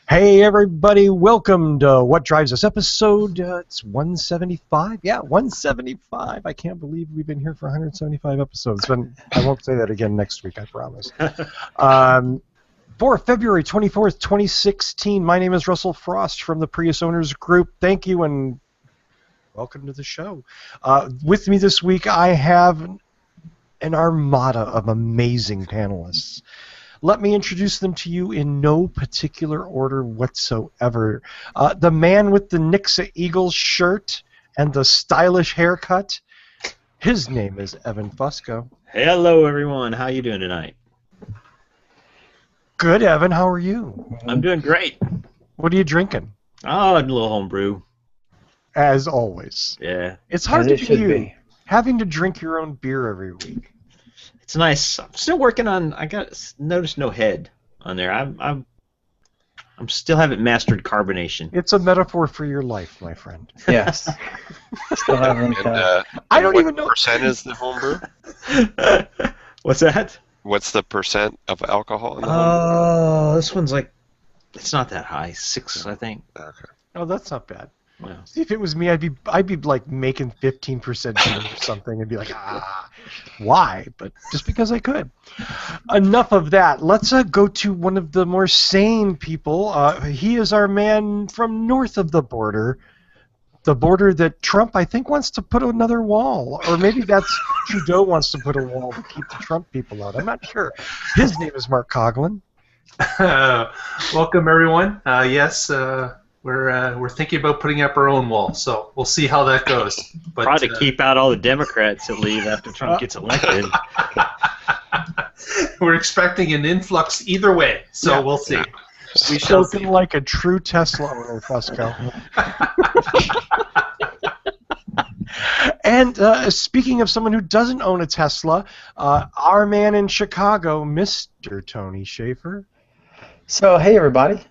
Hey everybody, welcome to What Drives Us episode, it's 175? Yeah, 175. I can't believe we've been here for 175 episodes, but I won't say that again next week, I promise. For February 24th, 2016, my name is Russell Frost from the Prius Owners Group. Thank you and welcome to the show. With me this week, I have an armada of amazing panelists. Let me introduce them to you in no particular order whatsoever. The man with the Nixa Eagles shirt and the stylish haircut, his name is Evan Fusco. Hello, everyone. How you doing tonight? Good, Evan. How are you? I'm doing great. What are you drinking? Oh, a little homebrew. As always. Yeah. It's hard to be you, having to drink your own beer every week. It's nice. I'm still working on. Noticed no head on there. I'm still haven't mastered carbonation. It's a metaphor for your life, my friend. Yes. Still haven't. I don't even know. What percent is the homebrew? What's that? What's the percent of alcohol in the homebrew? Oh, this one's like, it's not that high. 6, I think. Okay. Oh, that's not bad. Well, See, if it was me, I'd be like making 15% beer or something and be like, why? But just because I could. Enough of that. Let's go to one of the more sane people. He is our man from north of the border that Trump, I think, wants to put another wall. Or maybe that's Trudeau wants to put a wall to keep the Trump people out. I'm not sure. His name is Mark Coughlin. Welcome, everyone. Yes, we're thinking about putting up our own wall, so we'll see how that goes. But probably to keep out all the Democrats that leave after Trump gets elected. we're expecting an influx either way, so we'll see. We shall see. Spoken like a true Tesla owner, Fusco. And speaking of someone who doesn't own a Tesla, our man in Chicago, Mr. Tony Schaefer. So, hey, everybody.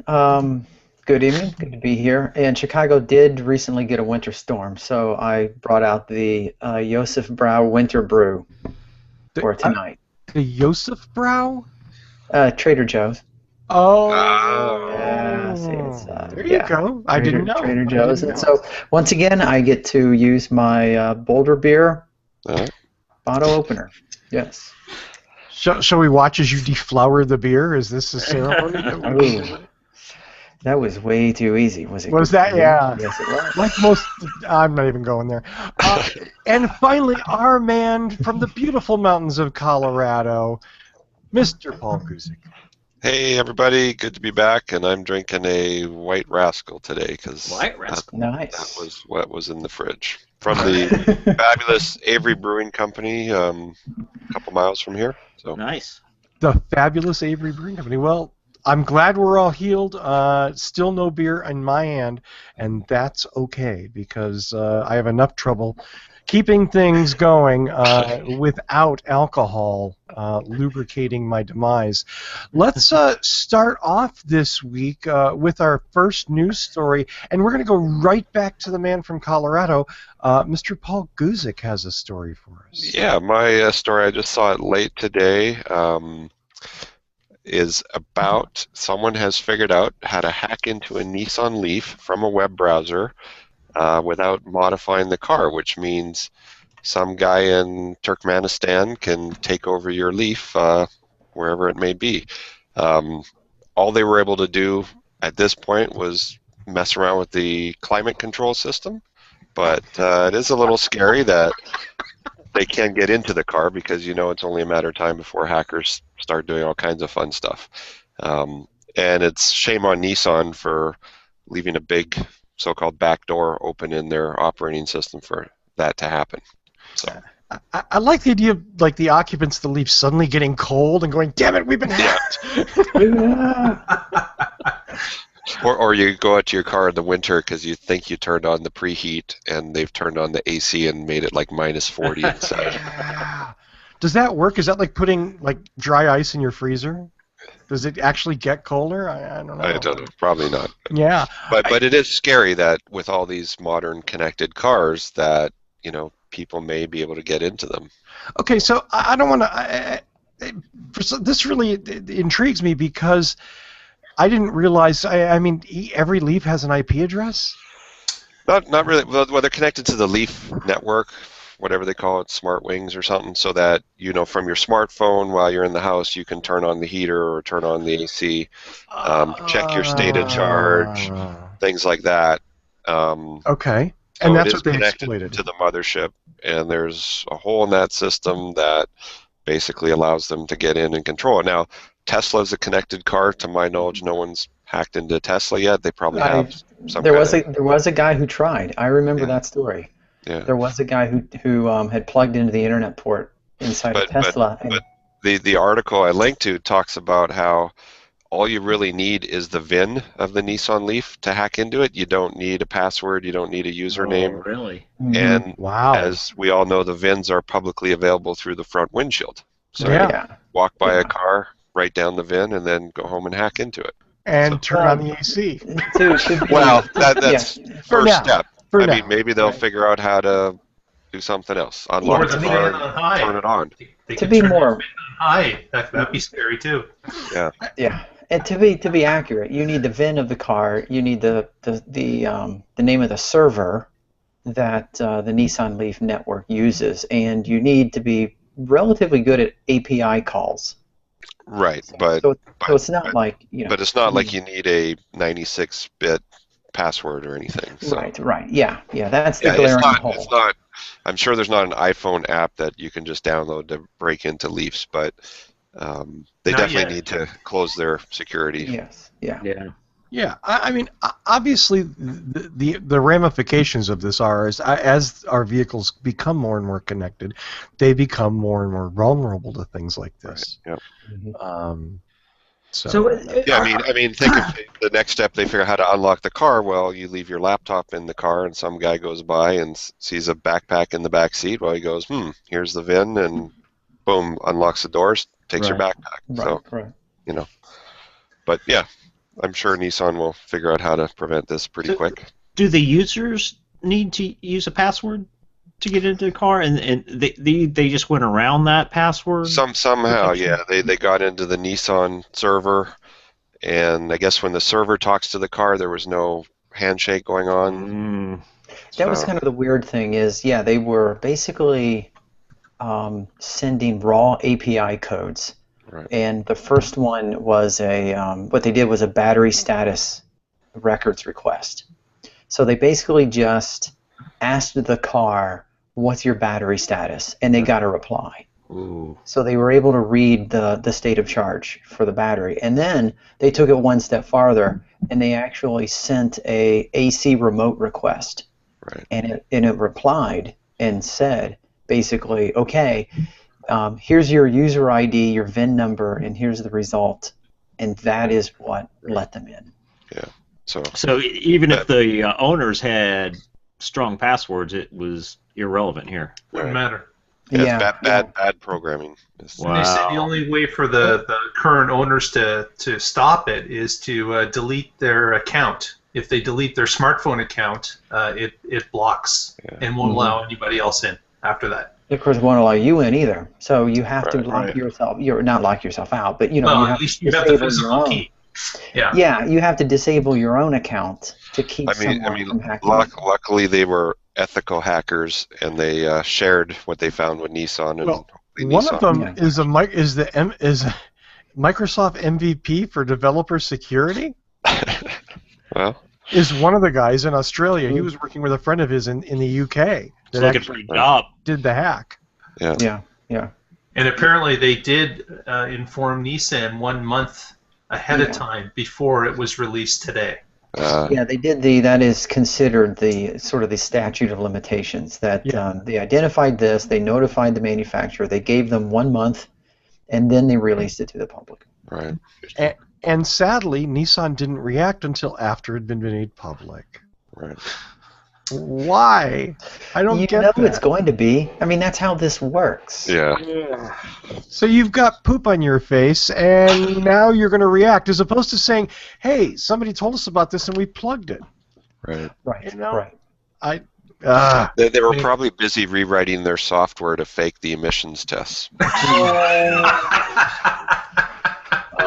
Good evening. Good to be here. And Chicago did recently get a winter storm, so I brought out the Josef Brau Winter Brew for tonight. The Josef Brau? Trader Joe's. Oh. There you go. I didn't know. Trader Joe's. And so, once again, I get to use my Boulder Beer bottle opener. Yes. Shall we watch as you deflower the beer? Is this a ceremony? That was way too easy, was it? Was that? Yeah. Yes, it was. Like most, I'm not even going there. And finally, our man from the beautiful mountains of Colorado, Mr. Paul Guzik. Hey, everybody. Good to be back, and I'm drinking a White Rascal today because Nice. That was what was in the fridge. From the fabulous Avery Brewing Company a couple miles from here. So Nice. The fabulous Avery Brewing Company. Well, I'm glad we're all healed. Still no beer in my hand, and that's okay because I have enough trouble keeping things going without alcohol lubricating my demise. Let's start off this week with our first news story, and we're going to go right back to the man from Colorado. Mr. Paul Guzik has a story for us. yeah, my story, I just saw it late today, is about someone has figured out how to hack into a Nissan Leaf from a web browser without modifying the car, which means some guy in Turkmenistan can take over your Leaf wherever it may be. All they were able to do at this point was mess around with the climate control system, but it is a little scary that they can get into the car because it's only a matter of time before hackers start doing all kinds of fun stuff. And it's shame on Nissan for leaving a big so-called backdoor open in their operating system for that to happen. So I like the idea of like the occupants of the Leaf suddenly getting cold and going, "Damn it, we've been hacked." Or you go out to your car in the winter because you think you turned on the preheat and they've turned on the AC and made it like minus 40 inside. Yeah. Does that work? Is that like putting like dry ice in your freezer? Does it actually get colder? I don't know. I don't know. Probably not. Yeah. But it is scary that with all these modern connected cars that, people may be able to get into them. Okay, so I don't want to. This really intrigues me because I didn't realize. I mean, every Leaf has an IP address. Not really. Well, they're connected to the Leaf network, whatever they call it, Smart Wings or something, so that from your smartphone while you're in the house, you can turn on the heater or turn on the AC, check your state of charge, things like that. Okay, so and that's it is what they connected exploited. to the mothership, and there's a hole in that system that basically allows them to get in and control it. Now, Tesla's a connected car. To my knowledge, no one's hacked into Tesla yet. They probably have some there kind was a guy who tried. I remember Yeah. that story. Yeah. There was a guy who had plugged into the internet port inside a Tesla. But the article I linked to talks about how all you really need is the VIN of the Nissan Leaf to hack into it. You don't need a password. You don't need a username. Oh, really? And Wow. as we all know, the VINs are publicly available through the front windshield. So Yeah. you walk by a car, write down the VIN, and then go home and hack into it. And turn on the AC. Well, that's For first now. step. For I now. mean, maybe they'll Right. figure out how to do something else. Unlock Or the the car fan on and high. turn it on. They To could be turn more- the fan on high. That'd be scary too. Yeah, and to be accurate, you need the VIN of the car. You need the name of the server that the Nissan Leaf network uses, and you need to be relatively good at API calls. Right, but So it's not like but it's not like you need a 96-bit password or anything. So. Right. Yeah. That's the Yeah, glaring it's hole. not. I'm sure there's not an iPhone app that you can just download to break into Leafs, but they Not definitely yet. need to close their security. Yes. Yeah. Yeah. Yeah, I mean, obviously, the ramifications of this are as our vehicles become more and more connected, they become more and more vulnerable to things like this. Yep. Yeah, I mean, think of the next step. They figure out how to unlock the car. Well, you leave your laptop in the car, and some guy goes by and sees a backpack in the back seat. Well, he goes, here's the VIN, and boom, unlocks the doors, takes your backpack. So, Right. But yeah, I'm sure Nissan will figure out how to prevent this pretty quick. Do the users need to use a password to get into the car, and they just went around that password? Somehow, yeah, they got into the Nissan server, and I guess when the server talks to the car, there was no handshake going on. That was kind of the weird thing is, they were basically sending raw API codes. Right. And the first one was what they did was a battery status records request. So they basically just asked the car, what's your battery status? And they got a reply. Ooh. So they were able to read the state of charge for the battery. And then they took it one step farther, and they actually sent a AC remote request. Right. And it replied and said, basically, okay, here's your user ID, your VIN number, and here's the result. And that is what let them in. Yeah. So even if the owners had strong passwords, it was irrelevant here. Wouldn't matter. Yeah, it's bad programming. Wow. They say the only way for the current owners to stop it is to delete their account. If they delete their smartphone account, it blocks and won't allow anybody else in after that. Of course, it won't allow you in either. So you have to lock Right. yourself. You're not lock yourself out, but you Well, have at least to you have the disable your physical own. key. Yeah. Yeah, you have to disable your own account to keep I mean, someone from hacking. luckily they were ethical hackers, and they shared what they found with Nissan. And Well, hopefully one Nissan- of them is a Microsoft MVP for developer security. Well, Is one of the guys in Australia. He was working with a friend of his in the UK Just that looking for actually a job. did the hack. Yeah. And apparently they did inform Nissan 1 month ahead of time before it was released today. Yeah, they did that is considered the sort of the statute of limitations that they identified this, they notified the manufacturer, they gave them 1 month, and then they released it to the public. right. And sadly, Nissan didn't react until after it had been made public. Right. Why? I don't You get know that. it's going to be. I mean, that's how this works. Yeah. So you've got poop on your face, and now you're going to react, as opposed to saying, "Hey, somebody told us about this, and we plugged it." Right. Right. You know? Right. They were probably busy rewriting their software to fake the emissions tests.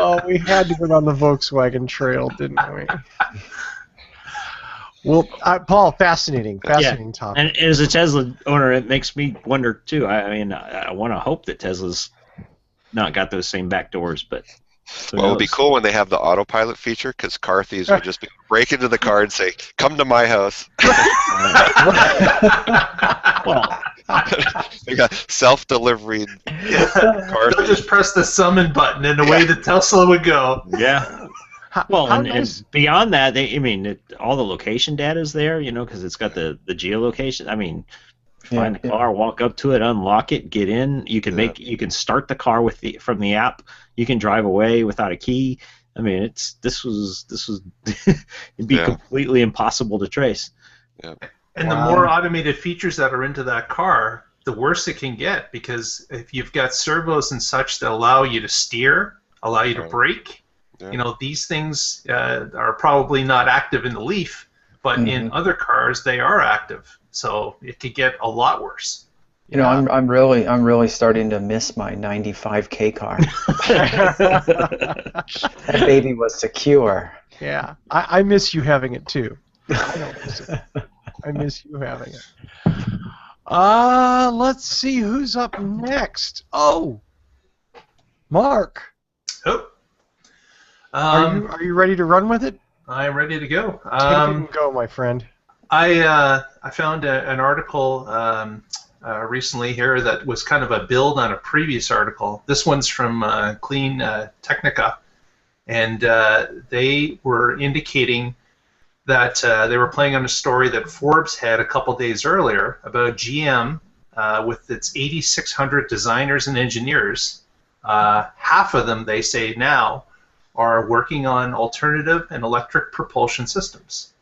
Oh, we had to go down the Volkswagen trail, didn't we? Well, Paul, fascinating topic. And as a Tesla owner, it makes me wonder too. I mean, I want to hope that Tesla's not got those same back doors, but well, it'll be cool when they have the autopilot feature, because car thieves will just break into the car and say, "Come to my house." well, They got self-delivering car They'll just press the summon button, and away the Tesla would go. yeah. Well, and beyond that, all the location data is there, because it's got the geolocation. I mean, find the car, walk up to it, unlock it, get in. You can start the car from the app. You can drive away without a key. I mean, this was it'd be completely impossible to trace. Yeah. And the more automated features that are into that car, the worse it can get, because if you've got servos and such that allow you to steer, allow you to brake. Yeah. These things are probably not active in the Leaf, but in other cars they are active. So it could get a lot worse. I'm really starting to miss my 95K car. That baby was secure. Yeah, I miss you having it too. I don't miss it. I miss you having it. Let's see who's up next. Oh, Mark. Oh. Are you ready to run with it? I'm ready to go. Take it and go, my friend. I found an article recently here that was kind of a build on a previous article. This one's from Clean Technica, and they were indicating that they were playing on a story that Forbes had a couple days earlier about GM with its 8,600 designers and engineers. Half of them, they say now, are working on alternative and electric propulsion systems.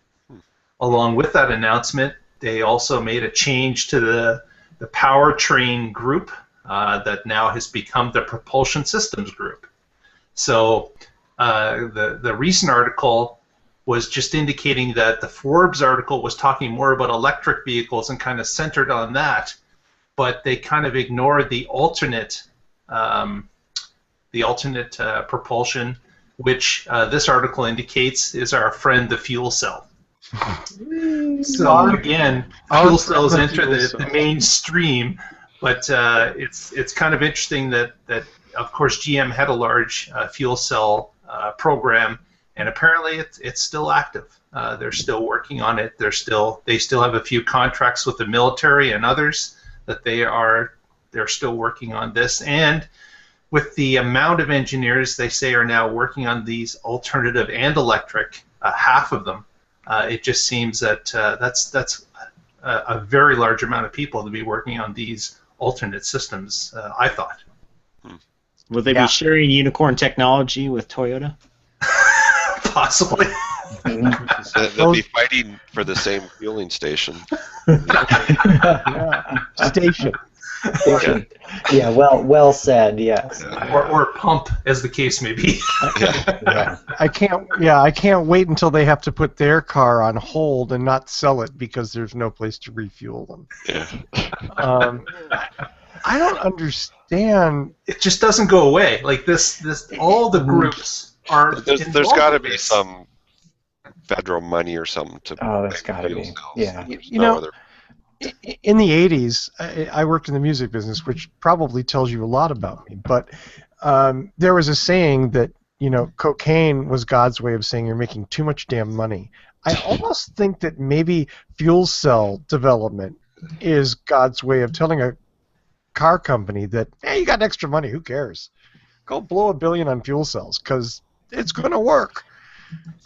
Along with that announcement, they also made a change to the powertrain group that now has become the propulsion systems group. So the recent article was just indicating that the Forbes article was talking more about electric vehicles and kind of centered on that, but they kind of ignored the alternate propulsion, which this article indicates is our friend the fuel cell. So again, fuel cells enter the mainstream, but it's kind of interesting that of course GM had a large fuel cell program, and apparently it's still active. They're still working on it. They still have a few contracts with the military and others that they're still working on this. And with the amount of engineers they say are now working on these alternative and electric, half of them, it just seems that that's a very large amount of people to be working on these alternate systems, I thought. Will they be sharing unicorn technology with Toyota? Possibly. They'll be fighting for the same fueling station. Station. Yeah, well said. Yes. Or pump, as the case may be. I can't wait until they have to put their car on hold and not sell it because there's no place to refuel them. Yeah. I don't understand. It just doesn't go away. Like this all the groups are. There's got to be some federal money or something to. Oh, there's got to be. Yeah. In the 80s, I worked in the music business, which probably tells you a lot about me. But there was a saying that cocaine was God's way of saying you're making too much damn money. I almost think that maybe fuel cell development is God's way of telling a car company that, hey, you got extra money, who cares? Go blow $1 billion on fuel cells because it's going to work.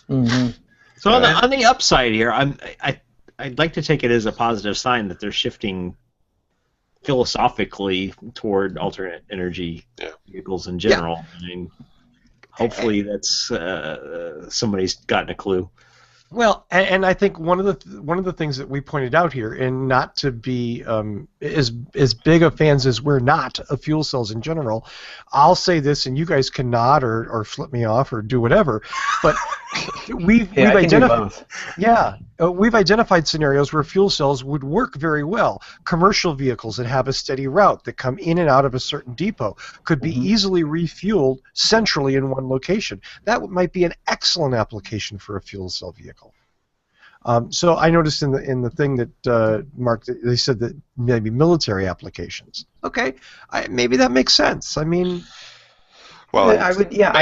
Mm-hmm. So on the upside here, I'd like to take it as a positive sign that they're shifting philosophically toward alternate energy vehicles in general. Yeah. I mean, hopefully that's somebody's gotten a clue. Well, and I think one of the things that we pointed out here, and not to be as big of fans as we're not of fuel cells in general, I'll say this, and you guys can nod or flip me off or do whatever, but we've identified. we've identified scenarios where fuel cells would work very well. Commercial vehicles that have a steady route that come in and out of a certain depot could be easily refueled centrally in one location. That might be an excellent application for a fuel cell vehicle. So I noticed in the thing that Mark, they said that maybe military applications. Okay, maybe that makes sense. I mean, well, I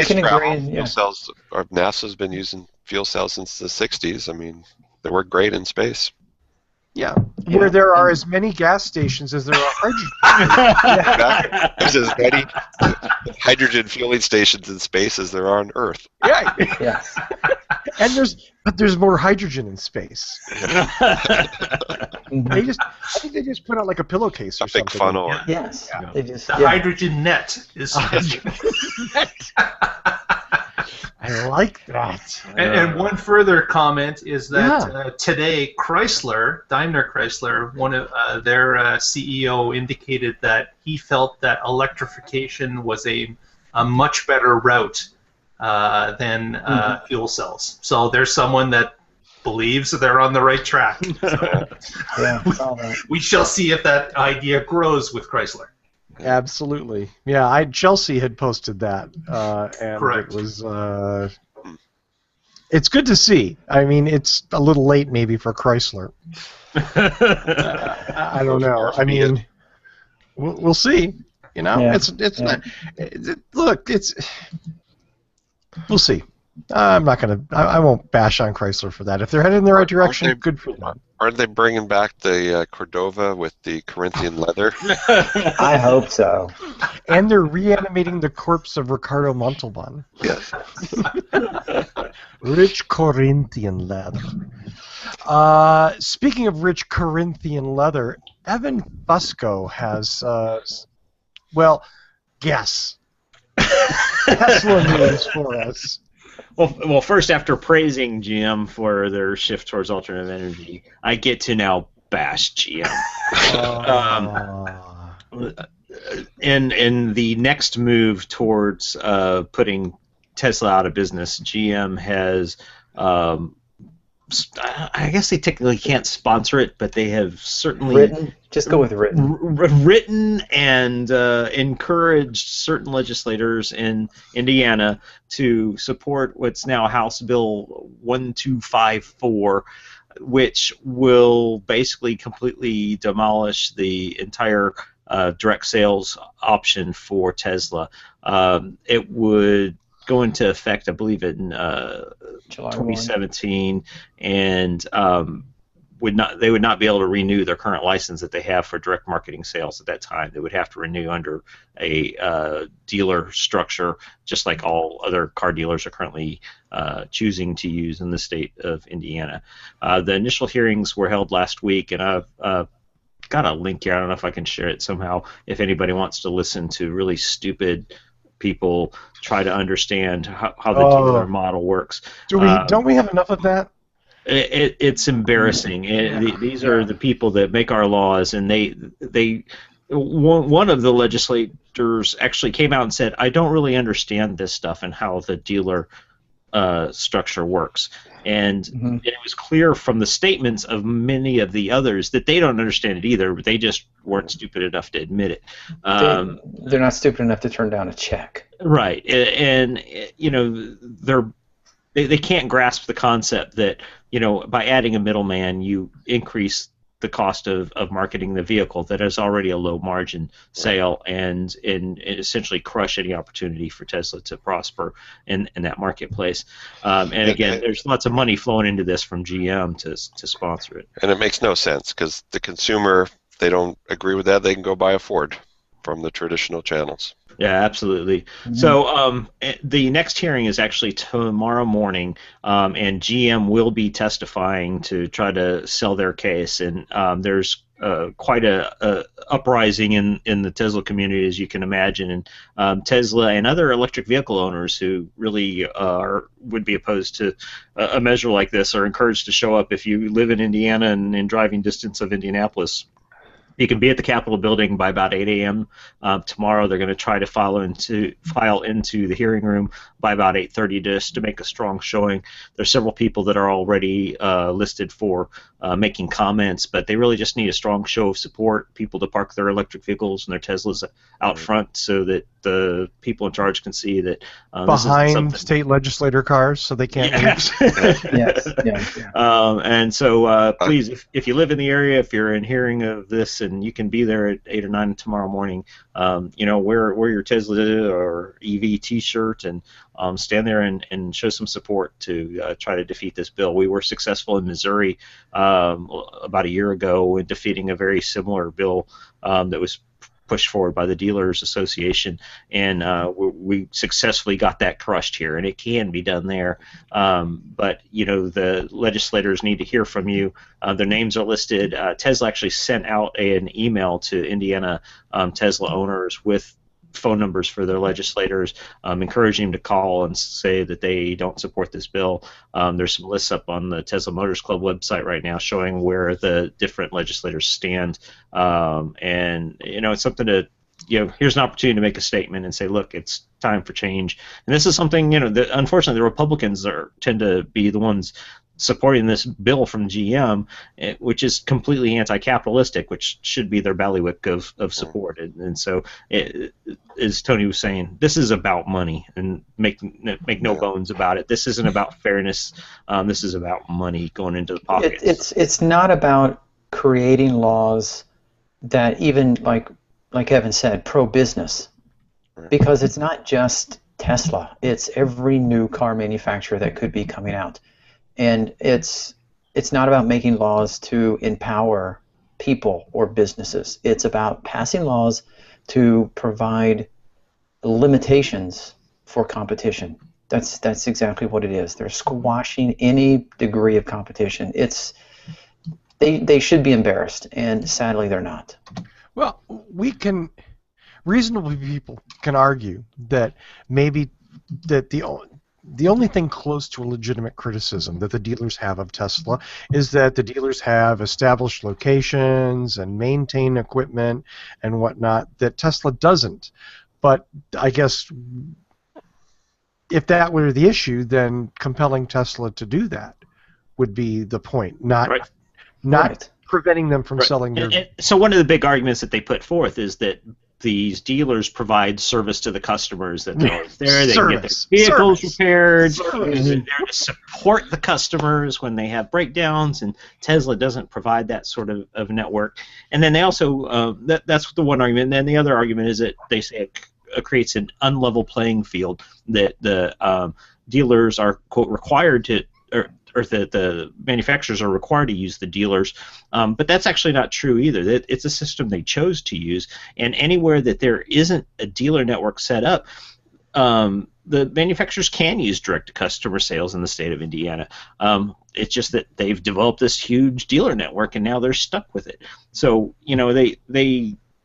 can agree. Fuel cells, or NASA's been using fuel cells since the '60s. I mean, they work great in space. Yeah, where there are as many gas stations as there are hydrogen. There's as many hydrogen fueling stations in space as there are on Earth. Yeah. Yes. And there's more hydrogen in space. I think they just put out like a pillowcase or something. A big funnel. Yes. Yeah. They just, The hydrogen net is. I like that. And one further comment is that today Daimler Chrysler, one of their CEO indicated that he felt that electrification was a much better route than fuel cells. So there's someone that believes that they're on the right track. So we shall see if that idea grows with Chrysler. Absolutely. Yeah, Chelsea had posted that, and Correct. It was. It's good to see. I mean, it's a little late maybe for Chrysler. I don't know. I mean, we'll see. You know, it's not. Look, we'll see. I'm not gonna. I won't bash on Chrysler for that. If they're headed in the right direction, good for them. Aren't they bringing back the Cordova with the Corinthian leather? I hope so. And they're reanimating the corpse of Ricardo Montalban. Yes. Rich Corinthian leather. Speaking of rich Corinthian leather, Evan Fusco has, guess. Tesla news for us. Well, first, after praising GM for their shift towards alternative energy, I get to now bash GM. In the next move towards putting Tesla out of business, GM has, I guess they technically can't sponsor it, but they have certainly written. Just go with written. Written and encouraged certain legislators in Indiana to support what's now House Bill 1254, which will basically completely demolish the entire direct sales option for Tesla. It would go into effect, I believe, in 2017, and they would not be able to renew their current license that they have for direct marketing sales at that time. They would have to renew under a dealer structure, just like all other car dealers are currently choosing to use in the state of Indiana. The initial hearings were held last week, and I've got a link here. I don't know if I can share it somehow. If anybody wants to listen to really stupid people try to understand how the dealer model works. Don't we have enough of that? It's embarrassing. These are the people that make our laws, and one of the legislators actually came out and said, I don't really understand this stuff and how the dealer structure works. And it was clear from the statements of many of the others that they don't understand it either, but they just weren't stupid enough to admit it. They're not stupid enough to turn down a check. Right. And you know, they can't grasp the concept that, you know, by adding a middleman, you increase the cost of marketing the vehicle that is already a low margin sale, and essentially crush any opportunity for Tesla to prosper in that marketplace. And again, there's lots of money flowing into this from GM to sponsor it. And it makes no sense, because the consumer, if they don't agree with that, they can go buy a Ford from the traditional channels. Yeah, absolutely. So the next hearing is actually tomorrow morning, and GM will be testifying to try to sell their case. And there's quite a uprising in the Tesla community, as you can imagine. And Tesla and other electric vehicle owners who really would be opposed to a measure like this are encouraged to show up if you live in Indiana and in driving distance of Indianapolis. You can be at the Capitol building by about 8 a.m. Tomorrow they're going to try to file into the hearing room by about 8:30 just to make a strong showing. There's several people that are already listed for making comments, but they really just need a strong show of support, people to park their electric vehicles and their Teslas out front so that the people in charge can see that behind state legislator cars so they can't Yes. And so please, if you live in the area, if you're in hearing of this and you can be there at 8 or 9 tomorrow morning, wear your Tesla or EV t-shirt and stand there and show some support to try to defeat this bill. We were successful in Missouri about a year ago in defeating a very similar bill that was pushed forward by the Dealers Association, and we successfully got that crushed here, and it can be done there. But the legislators need to hear from you. Their names are listed. Tesla actually sent out an email to Indiana Tesla owners with phone numbers for their legislators, encouraging them to call and say that they don't support this bill. There's some lists up on the Tesla Motors Club website right now showing where the different legislators stand, and it's something to, here's an opportunity to make a statement and say, look, it's time for change. And this is something, unfortunately, the Republicans tend to be the ones supporting this bill from GM, which is completely anti-capitalistic, which should be their bailiwick of support. And so, as Tony was saying, this is about money, and make no bones about it. This isn't about fairness. This is about money going into the pockets. It's not about creating laws that even, like Evan said, pro-business, because it's not just Tesla. It's every new car manufacturer that could be coming out. And it's not about making laws to empower people or businesses. It's about passing laws to provide limitations for competition. That's exactly what it is. They're squashing any degree of competition. They should be embarrassed, and sadly they're not. Well, reasonable people can argue that maybe that the only thing close to a legitimate criticism that the dealers have of Tesla is that the dealers have established locations and maintain equipment and whatnot that Tesla doesn't. But I guess if that were the issue, then compelling Tesla to do that would be the point, not preventing them from selling their... So one of the big arguments that they put forth is that these dealers provide service to the customers, that they're always there, they can get their vehicles repaired, they're there to support the customers when they have breakdowns, and Tesla doesn't provide that sort of network. And then they also, that's the one argument, and then the other argument is that they say it creates an unlevel playing field, that the dealers are, quote, required to, or that the manufacturers are required to use the dealers, but that's actually not true either. It's a system they chose to use, and anywhere that there isn't a dealer network set up, the manufacturers can use direct-to-customer sales in the state of Indiana. It's just that they've developed this huge dealer network, and now they're stuck with it. So, they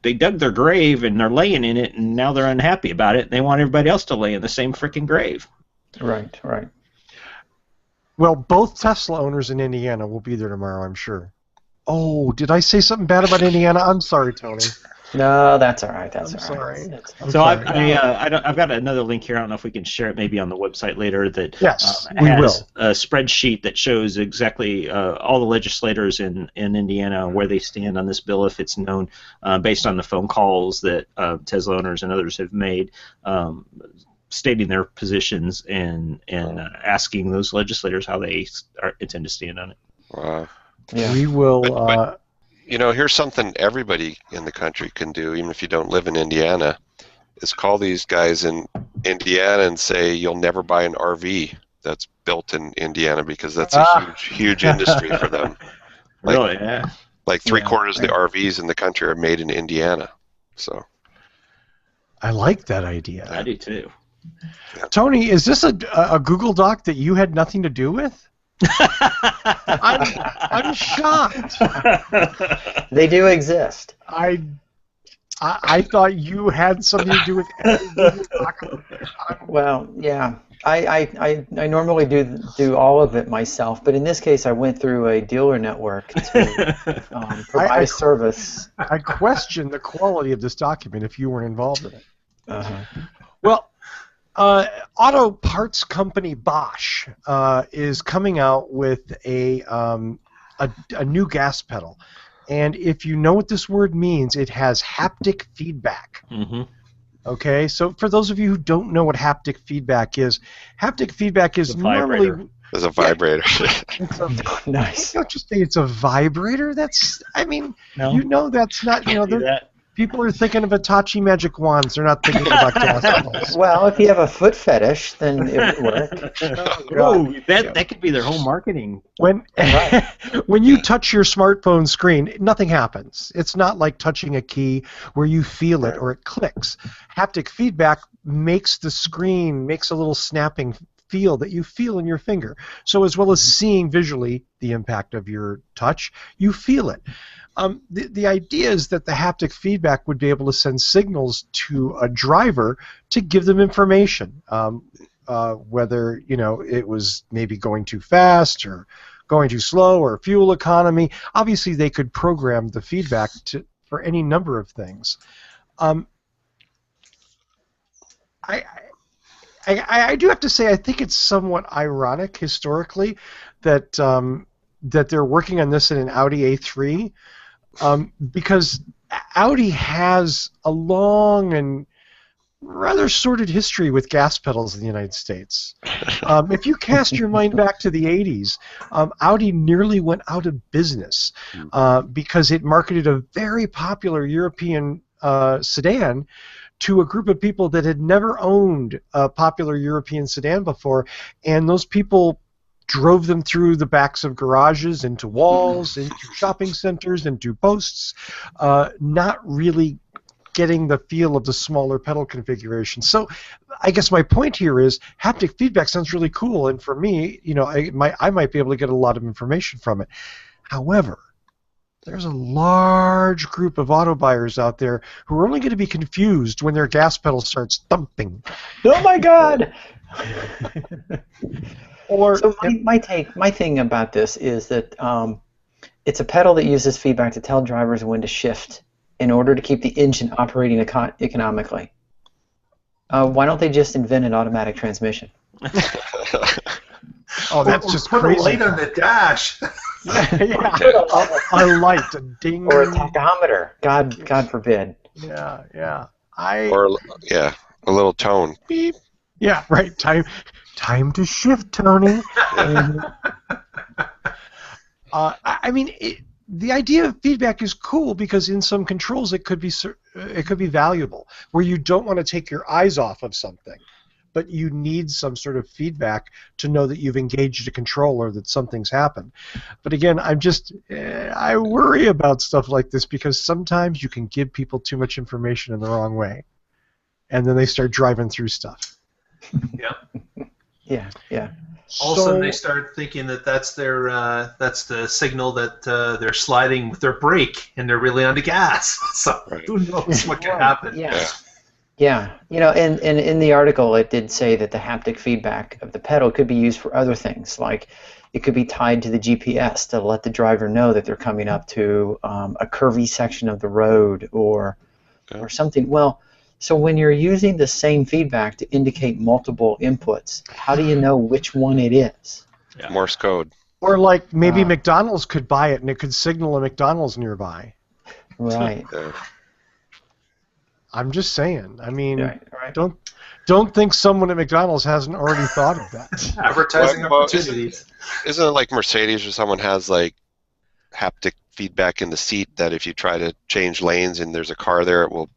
dug their grave, and they're laying in it, and now they're unhappy about it, and they want everybody else to lay in the same freaking grave. Right. Well, both Tesla owners in Indiana will be there tomorrow, I'm sure. Oh, did I say something bad about Indiana? I'm sorry, Tony. No, that's all right. I'm sorry. So I've got another link here. I don't know if we can share it maybe on the website later. That yes, we will. A spreadsheet that shows exactly all the legislators in Indiana, where they stand on this bill, if it's known, based on the phone calls that Tesla owners and others have made. Stating their positions and asking those legislators how they intend to stand on it. Wow. Yeah. We will. But, here's something everybody in the country can do, even if you don't live in Indiana, is call these guys in Indiana and say you'll never buy an RV that's built in Indiana, because that's a huge industry for them. Really? Yeah. Like three-quarters of the RVs in the country are made in Indiana. So. I like that idea. I do too. Tony, is this a Google Doc that you had nothing to do with? I'm shocked. They do exist. I thought you had something to do with every Google Doc. Well, yeah. I normally do all of it myself, but in this case, I went through a dealer network to provide a service. I question the quality of this document if you weren't involved in it. Uh-huh. Well, auto parts company Bosch is coming out with a new gas pedal, and if you know what this word means, it has haptic feedback. Mm-hmm. Okay, so for those of you who don't know what haptic feedback is normally There's a vibrator. it's a, Nice. don't just say it's a vibrator. That's No. That's not Can't do that. people are thinking of Hitachi magic wands. They're not thinking about gas pedals. Well, if you have a foot fetish, then it would work. Oh, that could be their whole marketing. When when you touch your smartphone screen, nothing happens. It's not like touching a key where you feel it or it clicks. Haptic feedback makes the screen makes a little snapping feel that you feel in your finger. So as well as seeing visually the impact of your touch, you feel it. The idea is that the haptic feedback would be able to send signals to a driver to give them information, whether it was maybe going too fast or going too slow or fuel economy. Obviously, they could program the feedback for any number of things. I do have to say I think it's somewhat ironic historically that that they're working on this in an Audi A3. Because Audi has a long and rather sordid history with gas pedals in the United States. If you cast your mind back to the 80s, Audi nearly went out of business because it marketed a very popular European sedan to a group of people that had never owned a popular European sedan before, and those people drove them through the backs of garages, into walls, into shopping centers, into posts, not really getting the feel of the smaller pedal configuration. So I guess my point here is haptic feedback sounds really cool, and for me, I might be able to get a lot of information from it. However, there's a large group of auto buyers out there who are only going to be confused when their gas pedal starts thumping. Oh my God! So my thing about this is that it's a pedal that uses feedback to tell drivers when to shift in order to keep the engine operating economically. Why don't they just invent an automatic transmission? Oh, that's just put crazy. a light on the dash. A light, a ding, or a tachometer. God forbid. Yeah. Or a little tone. Beep. Yeah, right. Time to shift, Tony. The idea of feedback is cool because in some controls it could be valuable, where you don't want to take your eyes off of something, but you need some sort of feedback to know that you've engaged a controller, that something's happened. But again, I worry about stuff like this because sometimes you can give people too much information in the wrong way, and then they start driving through stuff. Yeah. Yeah. All of a sudden, they start thinking that that's the signal that they're sliding with their brake, and they're really on the gas. So who knows what can happen? Yeah. And in the article, it did say that the haptic feedback of the pedal could be used for other things, like it could be tied to the GPS to let the driver know that they're coming up to a curvy section of the road or something. Well, so when you're using the same feedback to indicate multiple inputs, how do you know which one it is? Yeah. Morse code. Or like maybe McDonald's could buy it and it could signal a McDonald's nearby. Right. I'm just saying. I mean, right. Don't think someone at McDonald's hasn't already thought of that. Advertising opportunities. Isn't it like Mercedes or someone has like haptic feedback in the seat that if you try to change lanes and there's a car there, it will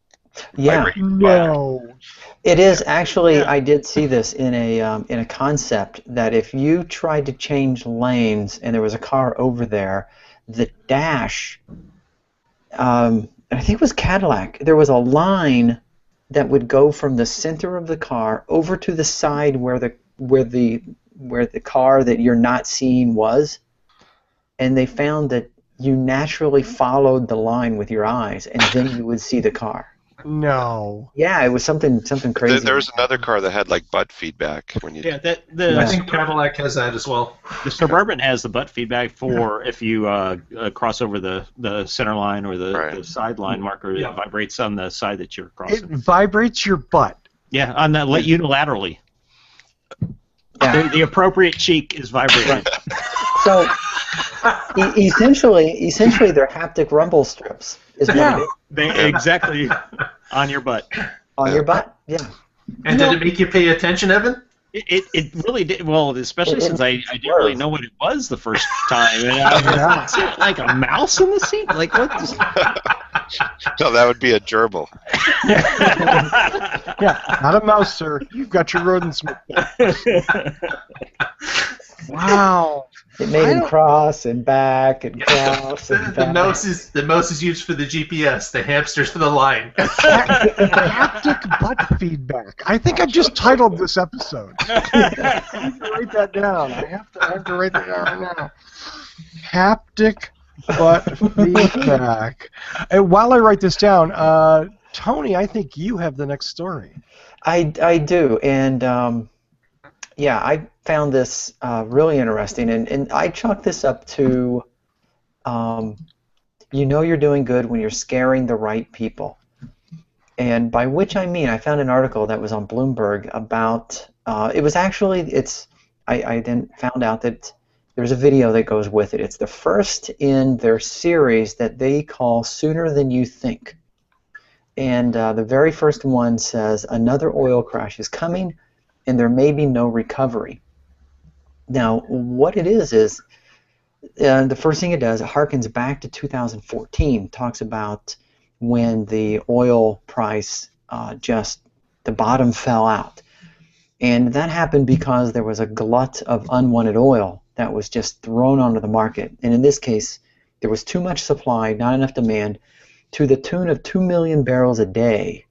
vibrate? No. It is actually. I did see this in a concept that if you tried to change lanes and there was a car over there, the dash. I think it was Cadillac. There was a line that would go from the center of the car over to the side where the car that you're not seeing was, and they found that you naturally followed the line with your eyes, and then you would see the car. No. Yeah, it was something crazy. There was another car that had like butt feedback when you. Yeah, I think Cadillac has that as well. the Suburban has the butt feedback for if you cross over the center line or the side line marker. It vibrates on the side that you're crossing. It vibrates your butt. Yeah, on the unilaterally. Yeah. The appropriate cheek is vibrating. So essentially, they're haptic rumble strips. Is what it is. Exactly on your butt. On your butt, yeah. And did it make you pay attention, Evan? It really did. Well, especially since I didn't really know what it was the first time. And I was like a mouse in the seat? Like, what? No, that would be a gerbil. Yeah, not a mouse, sir. You've got your rodent smoke. Wow. It made him cross and back and cross and back. The mouse is used for the GPS. The hamster's for the line. Haptic butt feedback. I think I've just titled this episode. I need to write that down. I have to write that down right now. Haptic butt feedback. And while I write this down, Tony, I think you have the next story. I do, and yeah, I found this really interesting, and I chalk this up to, you know you're doing good when you're scaring the right people. And by which I mean, I found an article that was on Bloomberg about, it was actually, I then found out that there's a video that goes with it. It's the first in their series that they call Sooner Than You Think. And the very first one says, another oil crash is coming, and there may be no recovery. Now, what it is the first thing it does, it harkens back to 2014, talks about when the oil price the bottom fell out. And that happened because there was a glut of unwanted oil that was just thrown onto the market. And in this case, there was too much supply, not enough demand, to the tune of 2 million barrels a day.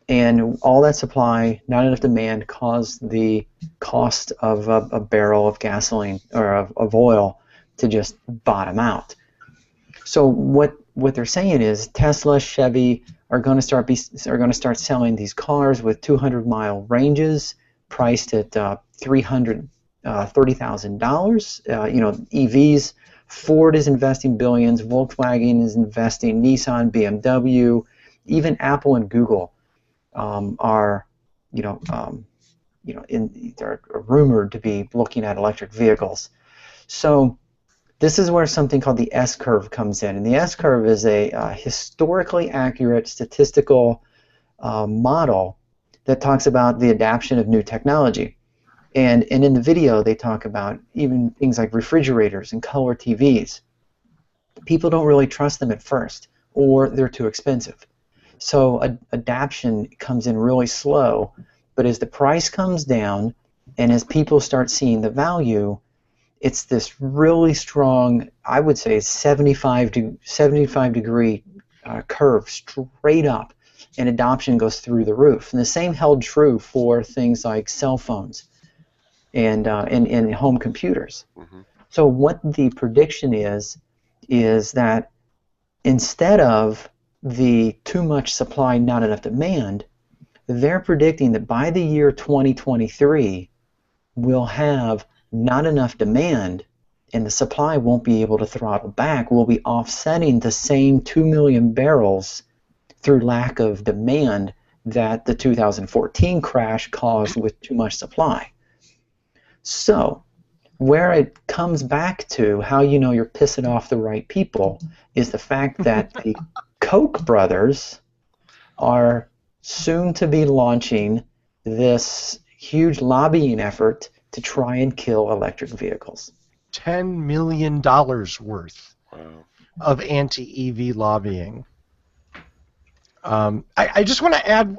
And all that supply, not enough demand, caused the cost of a barrel of gasoline or of oil to just bottom out. So what they're saying is Tesla, Chevy are going to start selling these cars with 200-mile ranges, priced at $330,000. EVs. Ford is investing billions. Volkswagen is investing. Nissan, BMW, even Apple and Google are they're rumored to be looking at electric vehicles. So this is where something called the S-curve comes in, and the S-curve is a historically accurate statistical model that talks about the adoption of new technology. And in the video, they talk about even things like refrigerators and color TVs. People don't really trust them at first, or they're too expensive. So adoption comes in really slow, but as the price comes down and as people start seeing the value, it's this really strong, I would say, 75 degree curve straight up, and adoption goes through the roof. And the same held true for things like cell phones and home computers. Mm-hmm. So what the prediction is that instead of the too much supply, not enough demand, they're predicting that by the year 2023, we'll have not enough demand, and the supply won't be able to throttle back. We'll be offsetting the same 2 million barrels through lack of demand that the 2014 crash caused with too much supply. So where it comes back to how you know you're pissing off the right people is the fact that the Koch brothers are soon to be launching this huge lobbying effort to try and kill electric vehicles. $10 million worth of anti-EV lobbying. I just want to add,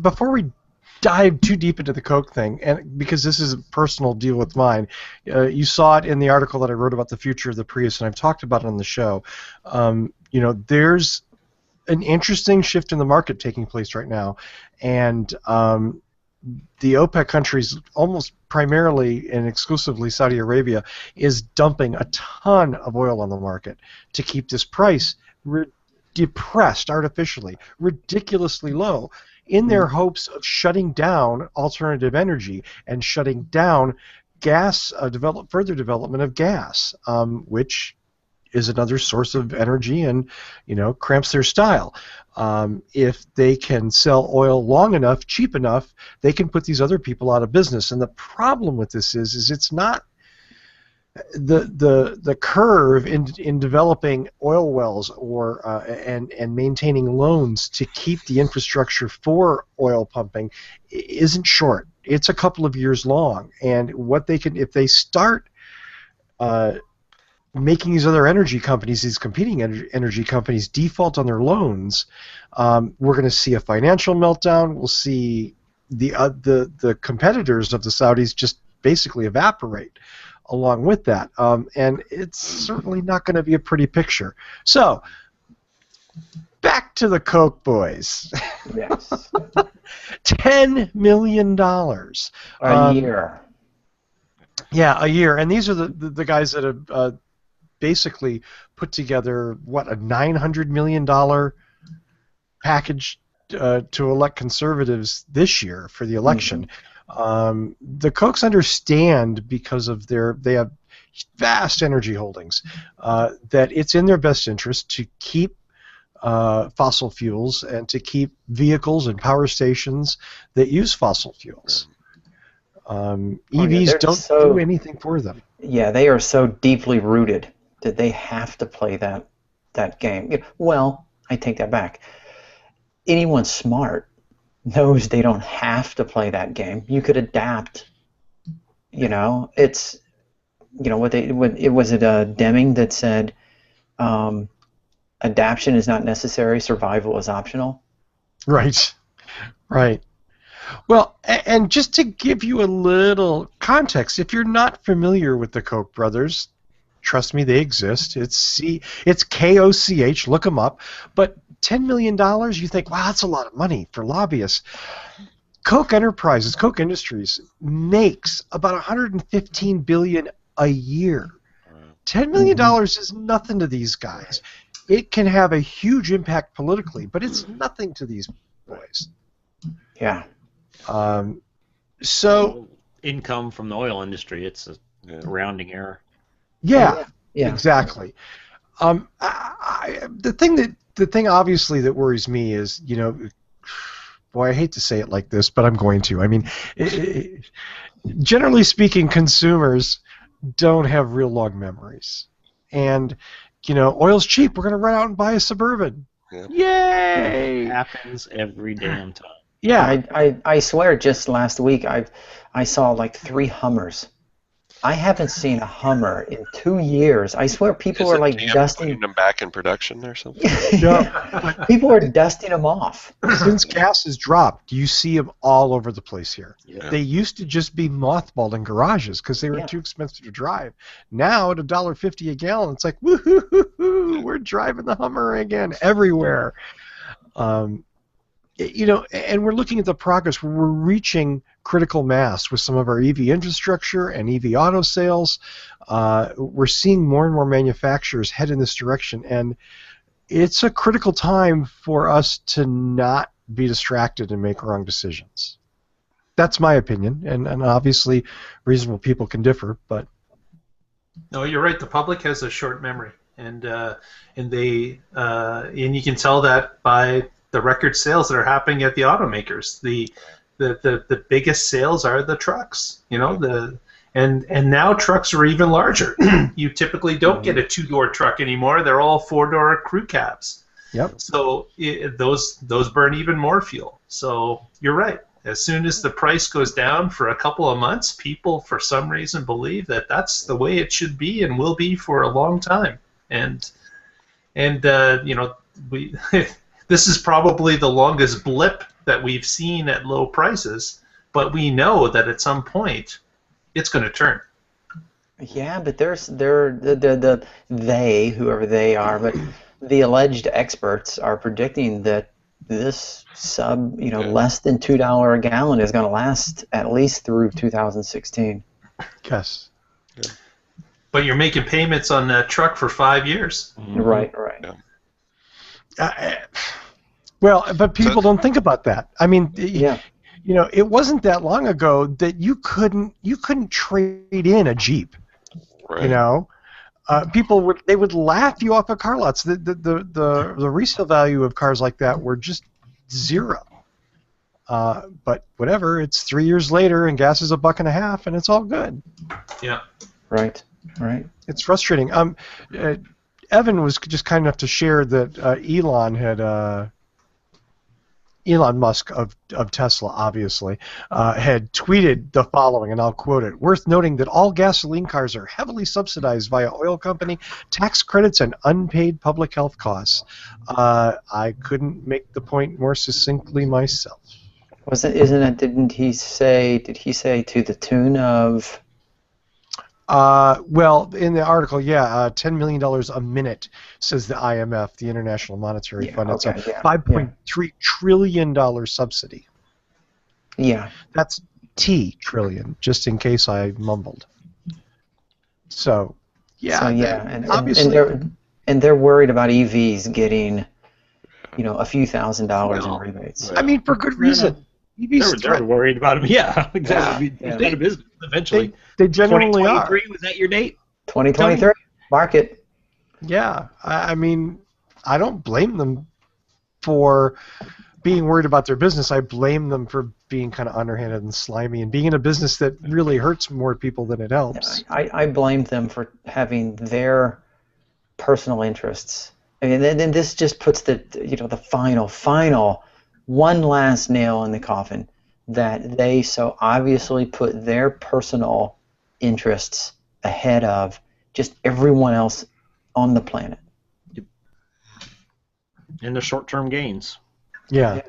before we dive too deep into the Koch thing, and because this is a personal deal with mine, you saw it in the article that I wrote about the future of the Prius, and I've talked about it on the show. There's an interesting shift in the market taking place right now, and the OPEC countries, almost primarily and exclusively Saudi Arabia, is dumping a ton of oil on the market to keep this price ridiculous. depressed artificially, ridiculously low, in their hopes of shutting down alternative energy and shutting down gas, further development of gas, which is another source of energy and, cramps their style. If they can sell oil long enough, cheap enough, they can put these other people out of business. And the problem with this is it's not the curve in developing oil wells or and maintaining loans to keep the infrastructure for oil pumping isn't short. It's a couple of years long, and what they can, if they start making these other energy companies, these competing energy companies, default on their loans, we're going to see a financial meltdown. We'll see the competitors of the Saudis just basically evaporate along with that, and it's certainly not going to be a pretty picture. So, back to the Koch boys. Yes. $10 million. A year. Yeah, a year. And these are the guys that have basically put together, a $900 million package to elect conservatives this year for the election. The Kochs understand, because of they have vast energy holdings, that it's in their best interest to keep fossil fuels and to keep vehicles and power stations that use fossil fuels. EVs don't do anything for them. Yeah, they are so deeply rooted that they have to play that game. Well, I take that back. Anyone smart knows they don't have to play that game. You could adapt. It's was it Deming that said adaptation is not necessary, survival is optional. Right. Well, and just to give you a little context, if you're not familiar with the Koch brothers, trust me, they exist. It's KOCH. Look them up. But $10 million, you think, wow, that's a lot of money for lobbyists. Koch Enterprises, Koch Industries, makes about $115 billion a year. $10 million is nothing to these guys. It can have a huge impact politically, but it's nothing to these boys. Yeah. So income from the oil industry, it's a rounding error. Yeah. Exactly. The thing obviously that worries me is, boy, I hate to say it like this, but I'm going to. I mean, generally speaking, consumers don't have real long memories. And, oil's cheap. We're going to run out and buy a Suburban. Yeah. Yay! It happens every damn time. Yeah. I swear, just last week I saw like 3 Hummers. I haven't seen a Hummer in 2 years. I swear people are like putting them back in production or something. Yeah. People are dusting them off. Since gas has dropped, you see them all over the place here. Yeah. They used to just be mothballed in garages because they were too expensive to drive. Now at $1.50 a gallon, it's like, woohoo! We're driving the Hummer again everywhere. And we're looking at the progress where we're reaching critical mass with some of our EV infrastructure and EV auto sales. We're seeing more and more manufacturers head in this direction, and it's a critical time for us to not be distracted and make wrong decisions. That's my opinion, and obviously reasonable people can differ, but... No, you're right. The public has a short memory, and you can tell that by the record sales that are happening at the automakers. The biggest sales are the trucks, and now trucks are even larger. You typically don't get a 2-door truck anymore. They're all 4-door crew cabs. Yep. So those burn even more fuel. So you're right. As soon as the price goes down for a couple of months, people for some reason believe that that's the way it should be and will be for a long time. And we. This is probably the longest blip that we've seen at low prices, but we know that at some point it's going to turn. Yeah, but they, whoever they are, but the alleged experts are predicting that this less than $2 a gallon is going to last at least through 2016. Yes. Yeah. But you're making payments on that truck for 5 years. Right. Yeah. Well, but people don't think about that. I mean, Yeah. you know, it wasn't that long ago that you couldn't trade in a Jeep. Right. You know, people would laugh you off of car lots. The resale value of cars like that were just zero. But whatever, it's 3 years later and gas is $1.50 and it's all good. Yeah. Right. It's frustrating. Evan was just kind enough to share that Elon Musk of Tesla, obviously, had tweeted the following, and I'll quote it. Worth noting that all gasoline cars are heavily subsidized via oil company, tax credits, and unpaid public health costs. I couldn't make the point more succinctly myself. Did he say to the tune of... Well, in the article, $10 million a minute, says the IMF, the International Monetary Fund. It's a $5.3 trillion subsidy. Yeah. That's trillion, just in case I mumbled. So, and obviously, they're worried about EVs getting, a few $1,000s in rebates. I mean, for good reason. They're worried about them. Yeah, exactly. Yeah. Out of business eventually. They genuinely are. 2023, was that your date? 2023, market. Yeah, I mean, I don't blame them for being worried about their business. I blame them for being kind of underhanded and slimy and being in a business that really hurts more people than it helps. I blame them for having their personal interests. I mean, then this just puts the final one last nail in the coffin, that they so obviously put their personal interests ahead of just everyone else on the planet. And the short-term gains. Yeah,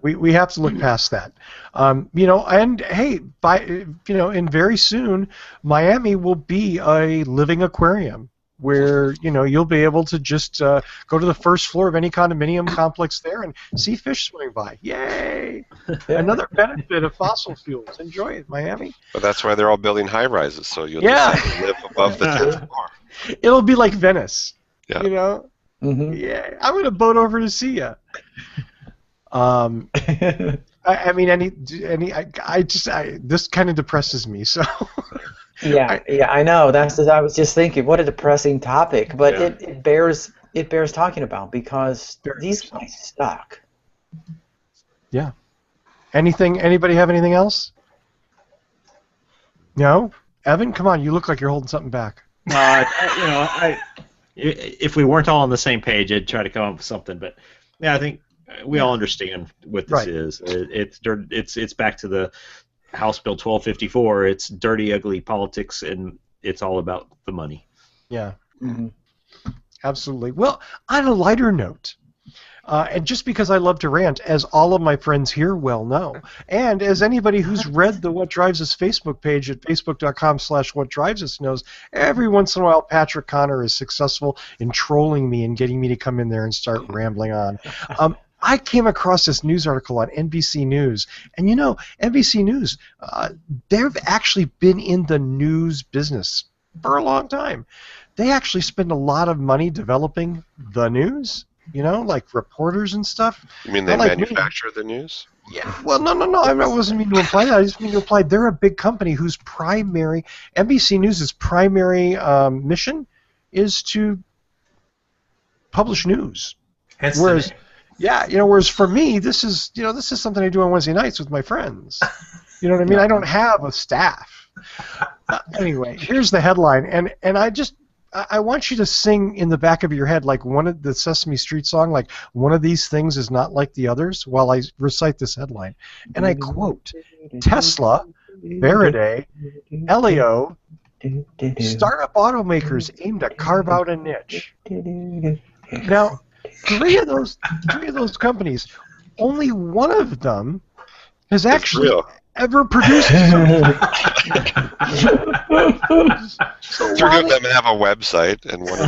we have to look past that. And hey, and very soon, Miami will be a living aquarium where you'll be able to just go to the first floor of any condominium complex there and see fish swimming by. Yay! Another benefit of fossil fuels. Enjoy it, Miami. But that's why they're all building high rises, so you'll just have to live above the 10th floor. It'll be like Venice. Yeah. Mm-hmm. Yeah, I'm gonna boat over to see you. I mean, this kind of depresses me. So. I know. I was just thinking, what a depressing topic, but it bears talking about because these guys suck. Yeah. Anybody have anything else? No? Evan, come on, you look like you're holding something back. If we weren't all on the same page, I'd try to come up with something, but I think we all understand what this is. It's back to the House Bill 1254. It's dirty, ugly politics, and it's all about the money. Yeah. Mm-hmm. Absolutely. Well, on a lighter note, and just because I love to rant, as all of my friends here well know, and as anybody who's read the What Drives Us Facebook page at facebook.com/whatdrivesus knows, every once in a while Patrick Connor is successful in trolling me and getting me to come in there and start rambling on. I came across this news article on NBC News, and NBC News, they've actually been in the news business for a long time. They actually spend a lot of money developing the news, like reporters and stuff. You mean they manufacture the news? Yeah. Well, no. I wasn't meaning to imply that. I just mean to imply they're a big company whose NBC News' primary mission is to publish news. Whereas for me, this is something I do on Wednesday nights with my friends. You know what I mean? I don't have a staff. Anyway, here's the headline, and I want you to sing in the back of your head like one of the Sesame Street song, like one of these things is not like the others, while I recite this headline. And I quote, Tesla, Faraday, Elio, startup automakers aim to carve out a niche. Now, three of those companies, only one of them has actually ever produced something. Three of them have a website, and one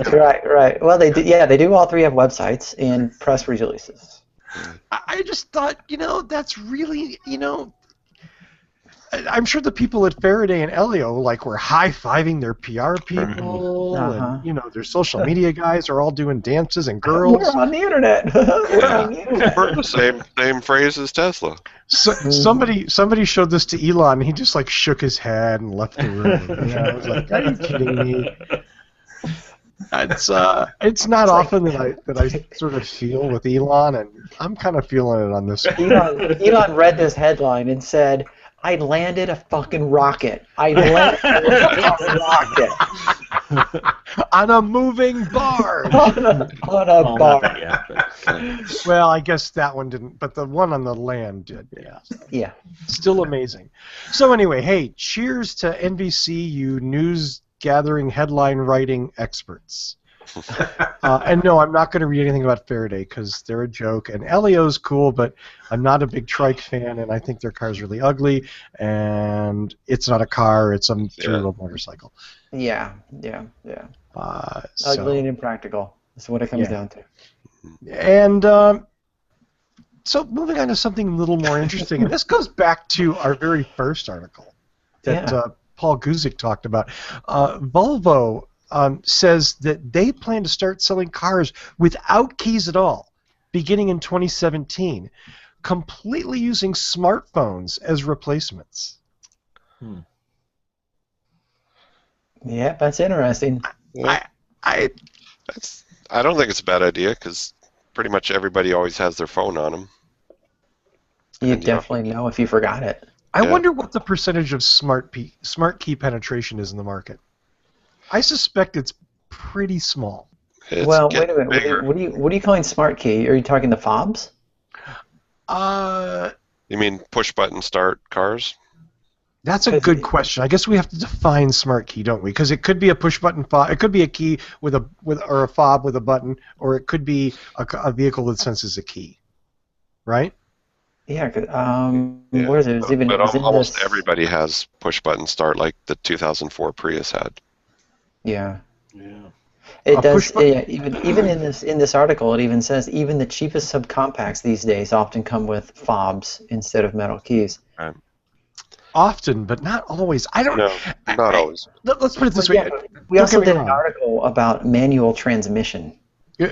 is right. Well, they do. Yeah, they do. All three have websites and press releases. I just thought, that's really, I'm sure the people at Faraday and Elio were high-fiving their PR people people, and their social Uh-huh. media guys are all doing dances, and We're girls. on the internet. We're on the internet. Heard the same phrase as Tesla. So, somebody showed this to Elon, and he just like shook his head and left the room. I was like, "Are you kidding me?" It's not often that I sort of feel with Elon, and I'm kind of feeling it on this one. Elon read this headline and said, "I landed a fucking rocket. I landed a fucking rocket On a moving barge." on a bar." Well, I guess that one didn't, but the one on the land did. Yeah. Still amazing. So anyway, hey, cheers to NBC, you news gathering headline writing experts. And no, I'm not going to read anything about Faraday because they're a joke. And Elio's cool, but I'm not a big trike fan, and I think their car's really ugly. And it's not a car; it's some three-wheel motorcycle. Yeah. Ugly and impractical. That's what it comes down to. And so moving on to something a little more interesting, and this goes back to our very first article that Paul Guzik talked about. Volvo says that they plan to start selling cars without keys at all, beginning in 2017, completely using smartphones as replacements. Yeah, that's interesting. I don't think it's a bad idea because pretty much everybody always has their phone on them. You definitely know if you forgot it. I wonder what the percentage of smart key penetration is in the market. I suspect it's pretty small. Well, wait a minute. What are you calling smart key? Are you talking the fobs? You mean push button start cars? That's a good question. I guess we have to define smart key, don't we? Because it could be a push button fob. It could be a key or a fob with a button, or it could be a vehicle that senses a key, right? Yeah. Where is it? Almost everybody has push button start, like the 2004 Prius had. Yeah. It does. Even in this article, it even says even the cheapest subcompacts these days often come with fobs instead of metal keys. Right. Often, but not always. I don't. No, not always. Let's put it this way. Yeah, we also did an article about manual transmission.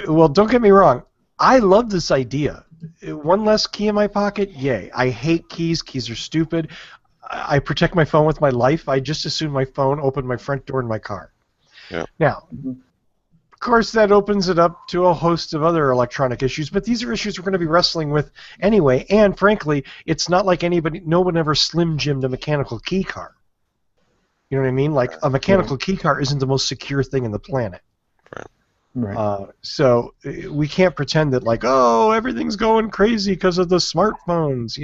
Well, don't get me wrong. I love this idea. One less key in my pocket, yay. I hate keys. Keys are stupid. I protect my phone with my life. I just assume my phone opened my front door in my car. Yeah. Now, of course, that opens it up to a host of other electronic issues, but these are issues we're going to be wrestling with anyway, and frankly, it's not like no one ever Slim Jimmed a mechanical key car. You know what I mean? Like, a mechanical key car isn't the most secure thing on the planet. Right. So we can't pretend that, like, oh, everything's going crazy because of the smartphones,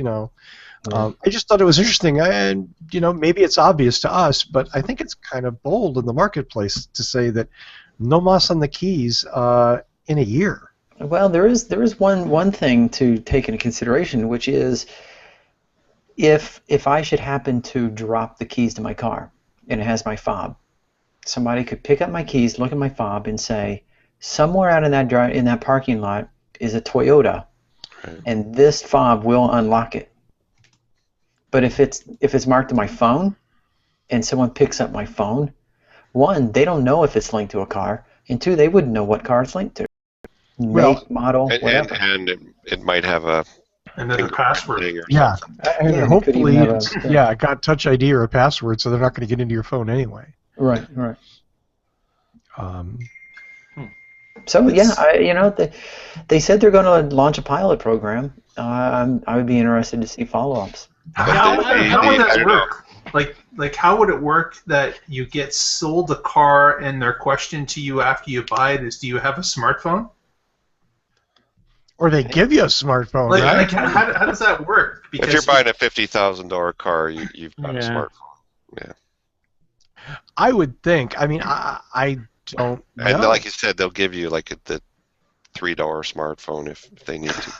I just thought it was interesting, and maybe it's obvious to us, but I think it's kind of bold in the marketplace to say that no mas on the keys in a year. Well, there is one thing to take into consideration, which is if I should happen to drop the keys to my car and it has my fob, somebody could pick up my keys, look at my fob, and say, somewhere out in that parking lot is a Toyota, and this fob will unlock it. But if it's marked to my phone, and someone picks up my phone, one, they don't know if it's linked to a car, and two, they wouldn't know what car it's linked to. Make, model, whatever. And it might have another password. Yeah, and hopefully it got Touch ID or a password, so they're not going to get into your phone anyway. Right. So they said they're going to launch a pilot program. I would be interested to see follow-ups. How would that work? Like how would it work that you get sold a car and their question to you after you buy it is, do you have a smartphone? Or they give you a smartphone, right? Like how does that work? Because if you're buying a $50,000 car, you've got a smartphone. Yeah. I would think. I mean, I don't know. And like you said, they'll give you like the $3 smartphone if they need to.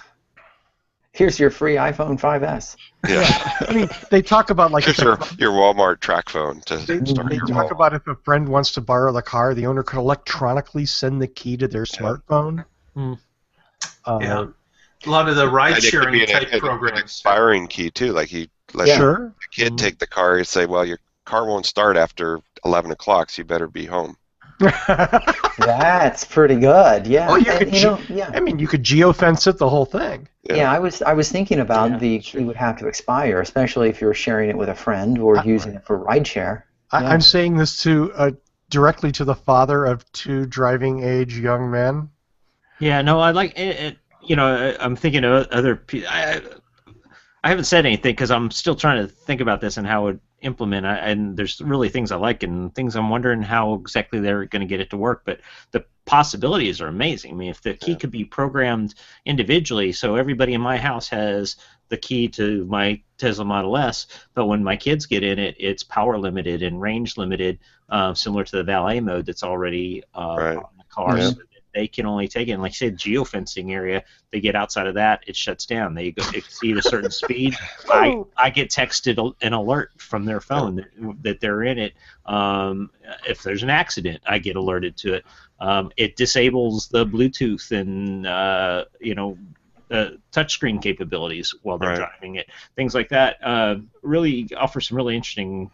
Here's your free iPhone 5S. Yeah. I mean, they talk about like here's your Walmart track phone to start. They talk about if a friend wants to borrow the car, the owner could electronically send the key to their smartphone. A lot of the ride-sharing type programs. An expiring key too, like sure. The kid take the car, you say, well, your car won't start after 11 o'clock, so you better be home. That's pretty good. Yeah. Oh, you And, could. yeah. I mean, you could geofence it the whole thing. Yeah, I was thinking about the sure. key would have to expire, especially if you're sharing it with a friend or using it for rideshare. Yeah. I'm saying this to directly to the father of 2 driving age young men. Yeah, no, I like it. You know, I'm thinking of other. I haven't said anything because I'm still trying to think about this and how I would implement. And there's really things I like and things I'm wondering how exactly they're going to get it to work. But the possibilities are amazing. I mean, if the key could be programmed individually, so everybody in my house has the key to my Tesla Model S, but when my kids get in it, it's power limited and range limited, similar to the valet mode that's already Right. on the car. Yeah. So that they can only take it. And like I said, geofencing area, they get outside of that, it shuts down. They exceed a certain speed. I get texted an alert from their phone that they're in it. If there's an accident, I get alerted to it. It disables the Bluetooth and touchscreen capabilities while they're driving it. Things like that really offer some really interesting.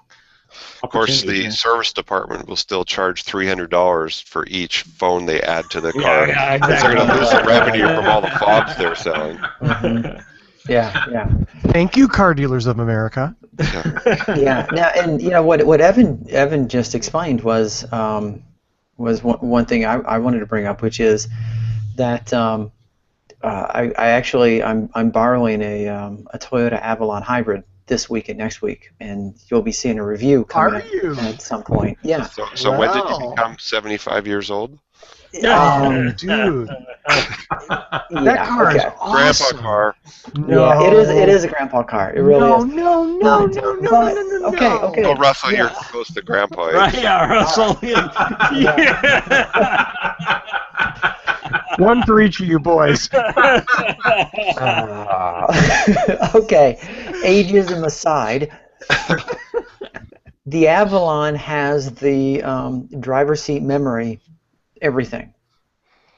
Of course, the service department will still charge $300 for each phone they add to the car. Yeah, Because they're going to lose the revenue from all the fobs they're selling. Mhm. Yeah. Thank you, Car Dealers of America. Yeah. Now, and what Evan just explained was one thing I wanted to bring up, which is that I'm borrowing a Toyota Avalon hybrid this week and next week, and you'll be seeing a review coming up at some point. Yeah. So when did you become 75 years old? Dude. That car is awesome. Grandpa car. No. Yeah, it is a grandpa car. It really is. No. Okay. Oh, Russell, you're close to grandpa age. Right, yeah, Russell. One for each of you boys. Okay, ageism aside, the Avalon has the driver's seat memory, everything.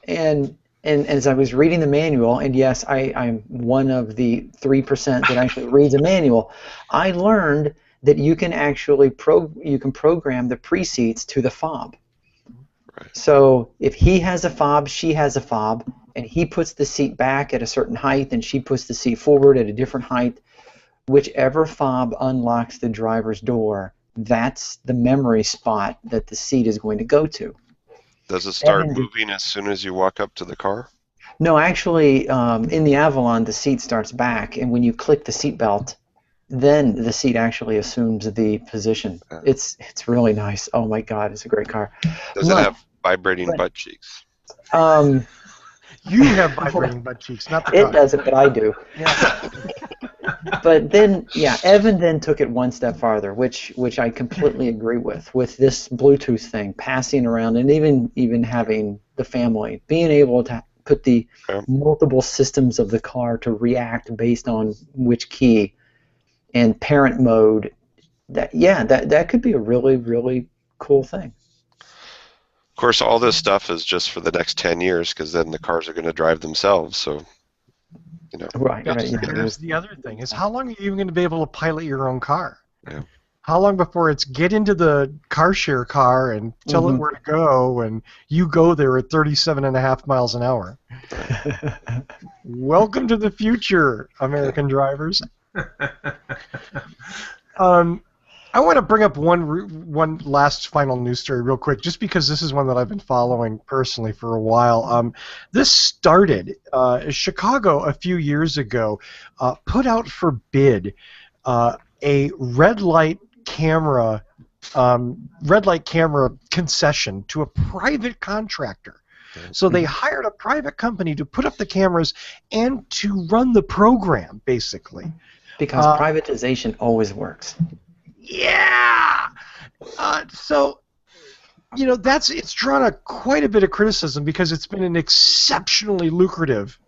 And as I was reading the manual, and yes, I'm one of the 3% that actually reads a manual, I learned that you can actually program the pre-seats to the fob. Right. So if he has a fob, she has a fob, and he puts the seat back at a certain height and she puts the seat forward at a different height, whichever fob unlocks the driver's door, that's the memory spot that the seat is going to go to. Does it start moving as soon as you walk up to the car? No, actually, in the Avalon, the seat starts back, and when you click the seat belt, then the seat actually assumes the position. It's really nice. Oh my God, it's a great car. Does it have vibrating butt cheeks? You have vibrating butt cheeks, not the car. It doesn't, but I do. Yeah. But then, Evan then took it one step farther, which I completely agree with this Bluetooth thing, passing around, and even having the family, being able to put the multiple systems of the car to react based on which key, and parent mode. That could be a really, really cool thing. Of course, all this stuff is just for the next 10 years, because then the cars are going to drive themselves. So, Right. Here's the other thing: is how long are you even going to be able to pilot your own car? Yeah. How long before it's get into the car share car and tell it where to go, and you go there at 37.5 miles an hour? Welcome to the future, American drivers. I want to bring up one last final news story real quick, just because this is one that I've been following personally for a while. This started Chicago a few years ago, put out for bid a red light camera concession to a private contractor. So they hired a private company to put up the cameras and to run the program, basically. Because privatization always works. Yeah. So, it's drawn quite a bit of criticism because it's been an exceptionally lucrative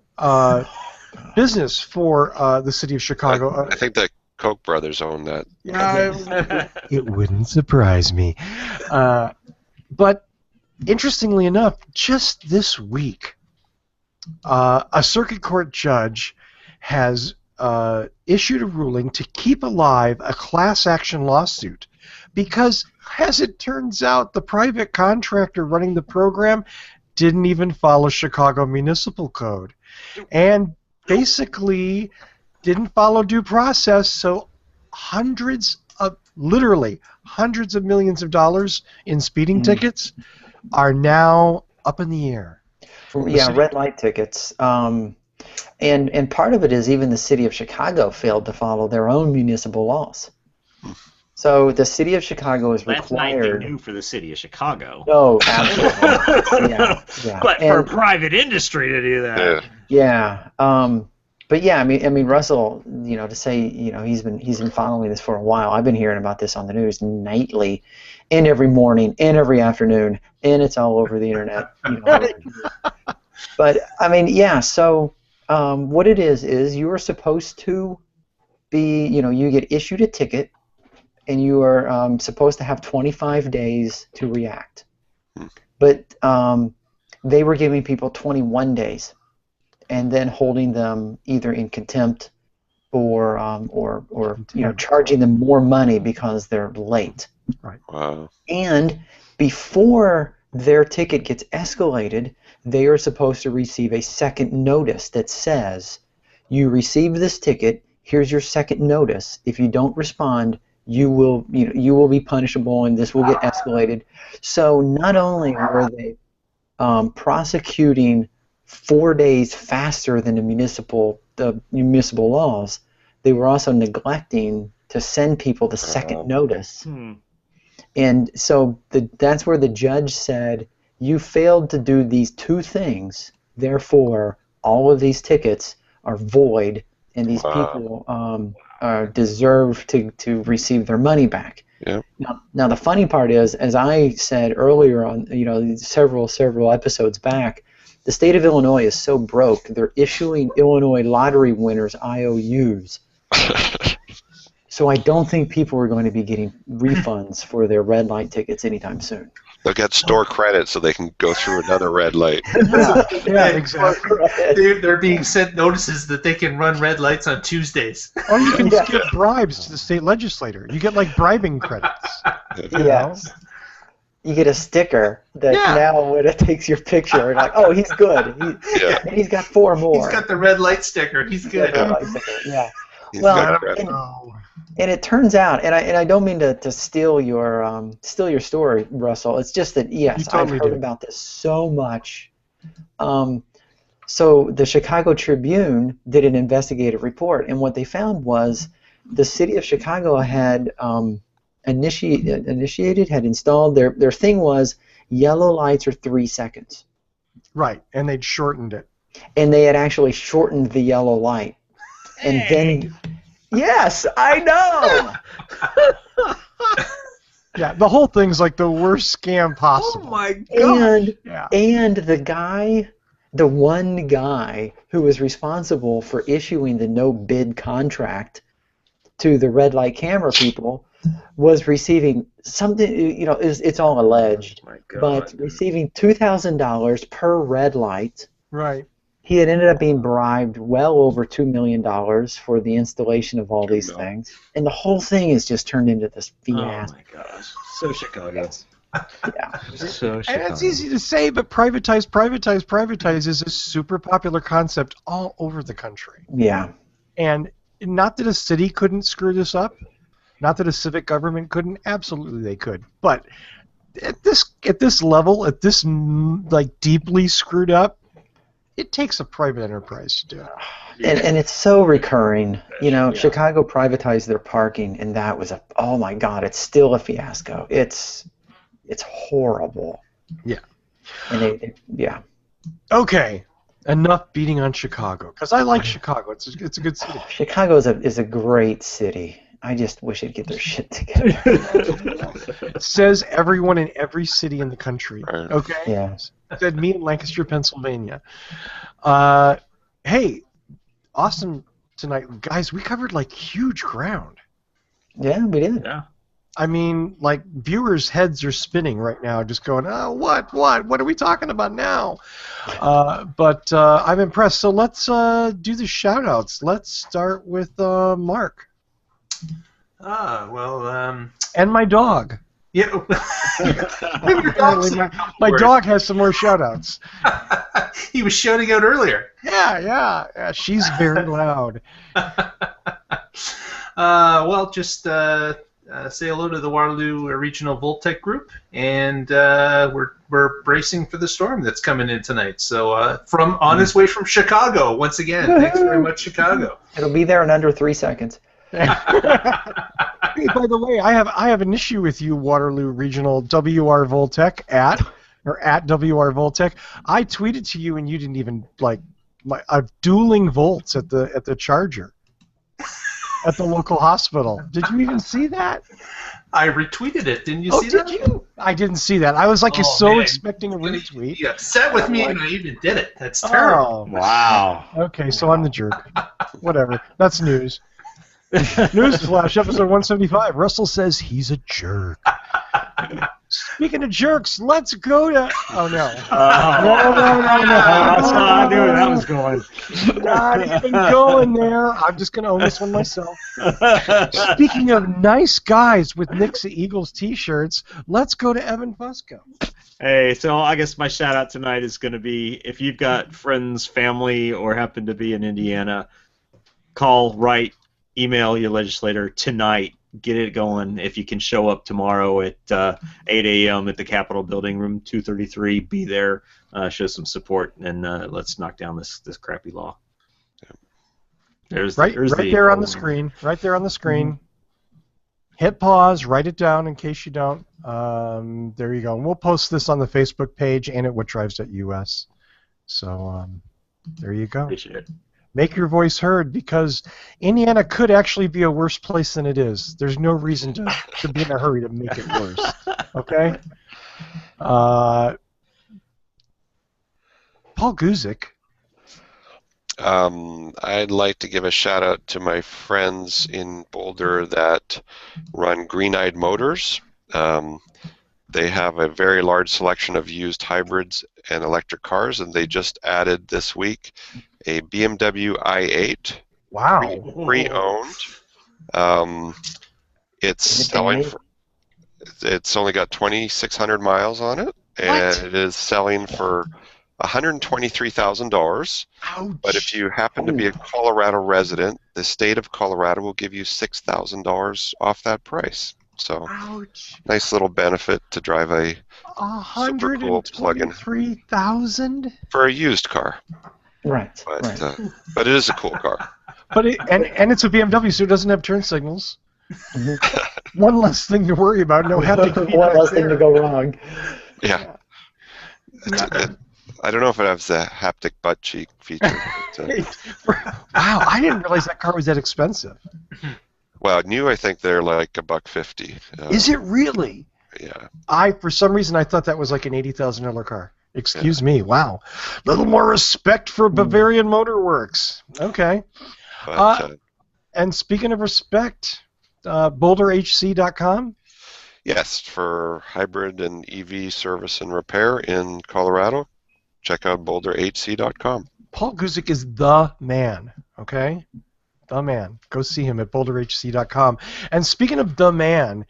business for the city of Chicago. I think the Koch brothers own that. Yeah, it wouldn't surprise me. But interestingly enough, just this week, a circuit court judge has issued a ruling to keep alive a class action lawsuit because As it turns out, the private contractor running the program didn't even follow Chicago Municipal Code, and basically didn't follow due process. So literally hundreds of millions of dollars in speeding tickets are now up in the air. Yeah, red light tickets. And part of it is even the city of Chicago failed to follow their own municipal laws. So the city of Chicago is That's required. nothing new for the city of Chicago. No, absolutely. Yeah. But for private industry to do that. Yeah. But yeah, I mean, Russell, to say, he's been following this for a while. I've been hearing about this on the news nightly, and every morning, and every afternoon, and it's all over the internet. But I mean, yeah. So what it is you are supposed to be, you get issued a ticket, and you are supposed to have 25 days to react. But they were giving people 21 days. And then holding them either in contempt or charging them more money because they're late. Right. Wow. And before their ticket gets escalated, they are supposed to receive a second notice that says, "You received this ticket. Here's your second notice. If you don't respond, you will be punishable, and this will get escalated." So not only were they prosecuting 4 days faster than the municipal laws, they were also neglecting to send people the second notice. And so that's where the judge said, you failed to do these two things, therefore all of these tickets are void, and these people deserve to receive their money back. Yeah. Now the funny part is, as I said earlier on, several episodes back, the state of Illinois is so broke, they're issuing Illinois lottery winners IOUs. So I don't think people are going to be getting refunds for their red light tickets anytime soon. They'll get store credit so they can go through another red light. Yeah, exactly. They're being sent notices that they can run red lights on Tuesdays. Or you can skip bribes to the state legislator. You get like bribing credits. Yes. You get a sticker that now when it takes your picture, and like, oh, he's good. And he's got 4 more. He's got the red light sticker. He's good. Yeah. Well, and it turns out, and I don't mean to steal your story, Russell. It's just that I've heard about this so much. So the Chicago Tribune did an investigative report, and what they found was the city of Chicago had installed their thing was yellow lights are 3 seconds. Right, and they'd shortened it. And they had actually shortened the yellow light. And then, yes, I know. Yeah, the whole thing's like the worst scam possible. Oh my god! And the one guy who was responsible for issuing the no bid contract to the red light camera people was receiving something. It's all alleged, but receiving $2,000 per red light. Right. He had ended up being bribed well over $2 million for the installation of all these things. And the whole thing has just turned into this fiasco. Oh my gosh. So Chicago. Yeah. So Chicago. And it's easy to say, but privatize is a super popular concept all over the country. Yeah. And not that a city couldn't screw this up, not that a civic government couldn't, absolutely they could. But at this level, at this like deeply screwed up, it takes a private enterprise to do it. And it's so recurring. Chicago privatized their parking, and that was oh my god, it's still a fiasco. It's horrible. Yeah. And Okay, enough beating on Chicago, because I like Chicago. It's a good city. Chicago is a great city. I just wish it'd get their shit together. It says everyone in every city in the country. Right. Okay? Yeah. Said me in Lancaster, Pennsylvania. Hey, awesome tonight. Guys, we covered like huge ground. Yeah, we did. Yeah. I mean, like, viewers' heads are spinning right now, just going, oh, what are we talking about now? But I'm impressed. So let's do the shout-outs. Let's start with Mark. Well... And my dog. Yeah. Apparently my dog has some more shout-outs. He was shouting out earlier. Yeah, she's very loud. Well, just say hello to the Waterloo Regional Voltec Group, and we're bracing for the storm that's coming in tonight. So on its way from Chicago, once again, thanks very much, Chicago. It'll be there in under 3 seconds. Hey, by the way, I have an issue with you, Waterloo Regional WR Voltec at WR Voltec. I tweeted to you and you didn't even dueling volts at the charger at the local hospital. Did you even see that? I retweeted it. Didn't you see that? Oh, did you? I didn't see that. I was expecting a retweet. You upset with me and I even did it. That's terrible. Oh, wow. Okay, so I'm the jerk. Whatever. That's news. Newsflash, episode 175. Russell says he's a jerk. Speaking of jerks, let's go to... Oh, no. No. That's how I knew where that was going. Not even going there. I'm just going to own this one myself. Speaking of nice guys with Nick's Eagles t-shirts, let's go to Evan Fusco. Hey, so I guess my shout-out tonight is going to be, if you've got friends, family, or happen to be in Indiana, call, write, email your legislator tonight. Get it going. If you can show up tomorrow at 8 a.m. at the Capitol Building, room 233, be there, show some support, and let's knock down this crappy law. There's right there on the screen. Right there on the screen. Hit pause, write it down in case you don't. There you go. And we'll post this on the Facebook page and at whatdrives.us. So there you go. Appreciate it. Make your voice heard, because Indiana could actually be a worse place than it is. There's no reason to be in a hurry to make it worse. Okay? Paul Guzik. I'd like to give a shout out to my friends in Boulder that run Green Eyed Motors. They have a very large selection of used hybrids and electric cars, and they just added this week a BMW i8. Wow. Pre-owned. It's only got 2,600 miles on it, and it is selling for $123,000. Ouch. But if you happen to be a Colorado resident, the state of Colorado will give you $6,000 off that price. So, ouch. Nice little benefit to drive a super cool plug-in $123,000 for a used car. Right. But it is a cool car. But and it's a BMW, so it doesn't have turn signals. One less thing to worry about. No haptic feedback. One less thing to go wrong. Yeah. I don't know if it has the haptic butt cheek feature. Wow, I didn't realize that car was that expensive. Well, new, I think they're like $150. Is it really? Yeah. For some reason, I thought that was like an $80,000 car. Excuse me. Wow. Little more respect for Bavarian Motor Works. Okay. But, and speaking of respect, BoulderHC.com? Yes, for hybrid and EV service and repair in Colorado, check out BoulderHC.com. Paul Guzik is the man, okay? The man. Go see him at BoulderHC.com. And speaking of the man,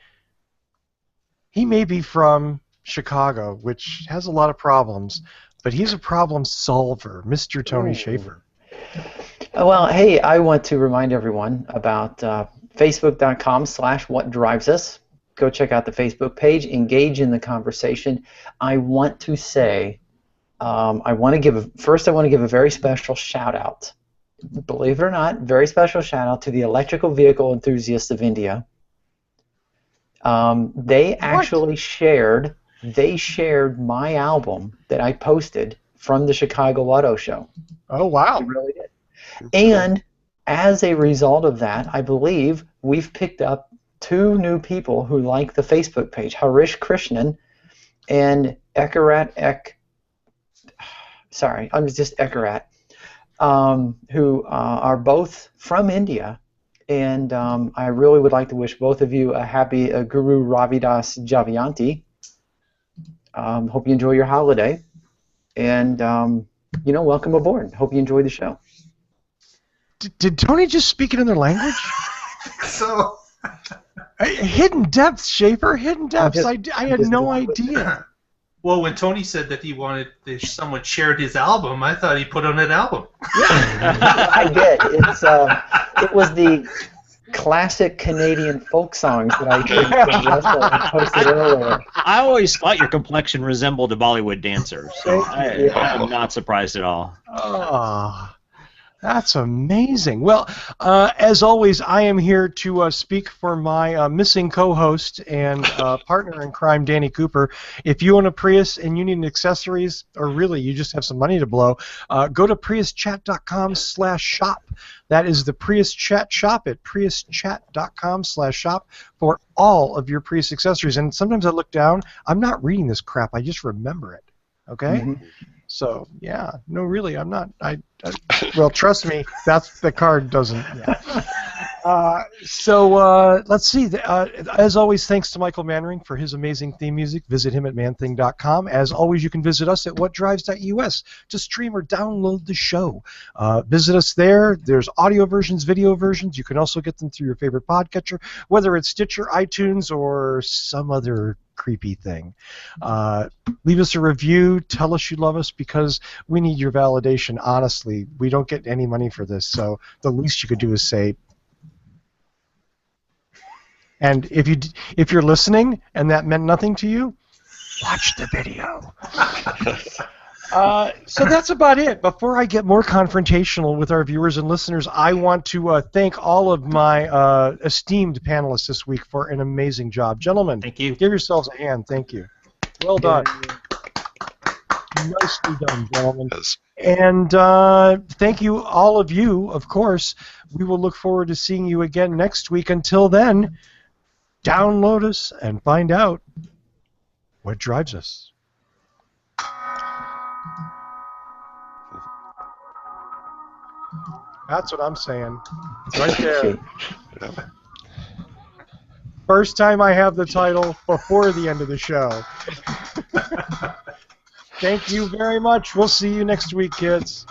he may be from Chicago, which has a lot of problems, but he's a problem solver, Mr. Tony Schaefer. Well, hey, I want to remind everyone about Facebook.com/WhatDrivesUs. Go check out the Facebook page. Engage in the conversation. I want to say, I want to give a very special shout out. Believe it or not, very special shout out to the electrical vehicle enthusiasts of India. They actually shared my album that I posted from the Chicago Auto Show. Oh, wow. They really did. And as a result of that, I believe we've picked up 2 new people who like the Facebook page, Harish Krishnan and Ekarat who are both from India. And I really would like to wish both of you a happy Guru Ravidas Jayanti. Hope you enjoy your holiday. And, welcome aboard. Hope you enjoy the show. Did Tony just speak in another language? So Hidden depths, Schaefer. Hidden depths. I had no idea. Well, when Tony said that he wanted someone shared his album, I thought he put on an album. I did. It was the classic Canadian folk songs that I did and posted earlier. I always thought your complexion resembled a Bollywood dancer, so I'm not surprised at all. Oh, that's amazing. Well, as always, I am here to speak for my missing co-host and partner in crime, Danny Cooper. If you own a Prius and you need accessories, or really you just have some money to blow, go to priuschat.com/shop. That is the Prius Chat shop at priuschat.com/shop for all of your Prius accessories. And sometimes I look down, I'm not reading this crap, I just remember it. Okay? Mm-hmm. So, yeah, no, really, I'm not. Well, trust me, the card doesn't. Yeah. Let's see. As always, thanks to Michael Mannering for his amazing theme music. Visit him at manthing.com. As always, you can visit us at whatdrives.us to stream or download the show. Visit us there. There's audio versions, video versions. You can also get them through your favorite podcatcher, whether it's Stitcher, iTunes, or some other creepy thing. Leave us a review. Tell us you love us because we need your validation. Honestly, we don't get any money for this, so the least you could do is say. And if you're listening and that meant nothing to you, watch the video. So that's about it. Before I get more confrontational with our viewers and listeners, I want to thank all of my esteemed panelists this week for an amazing job. Gentlemen, thank you. Give yourselves a hand. Thank you. Well done. Nicely done, gentlemen. Yes. And thank you, all of you, of course. We will look forward to seeing you again next week. Until then, download us and find out what drives us. That's what I'm saying. Right there. First time I have the title before the end of the show. Thank you very much. We'll see you next week, kids.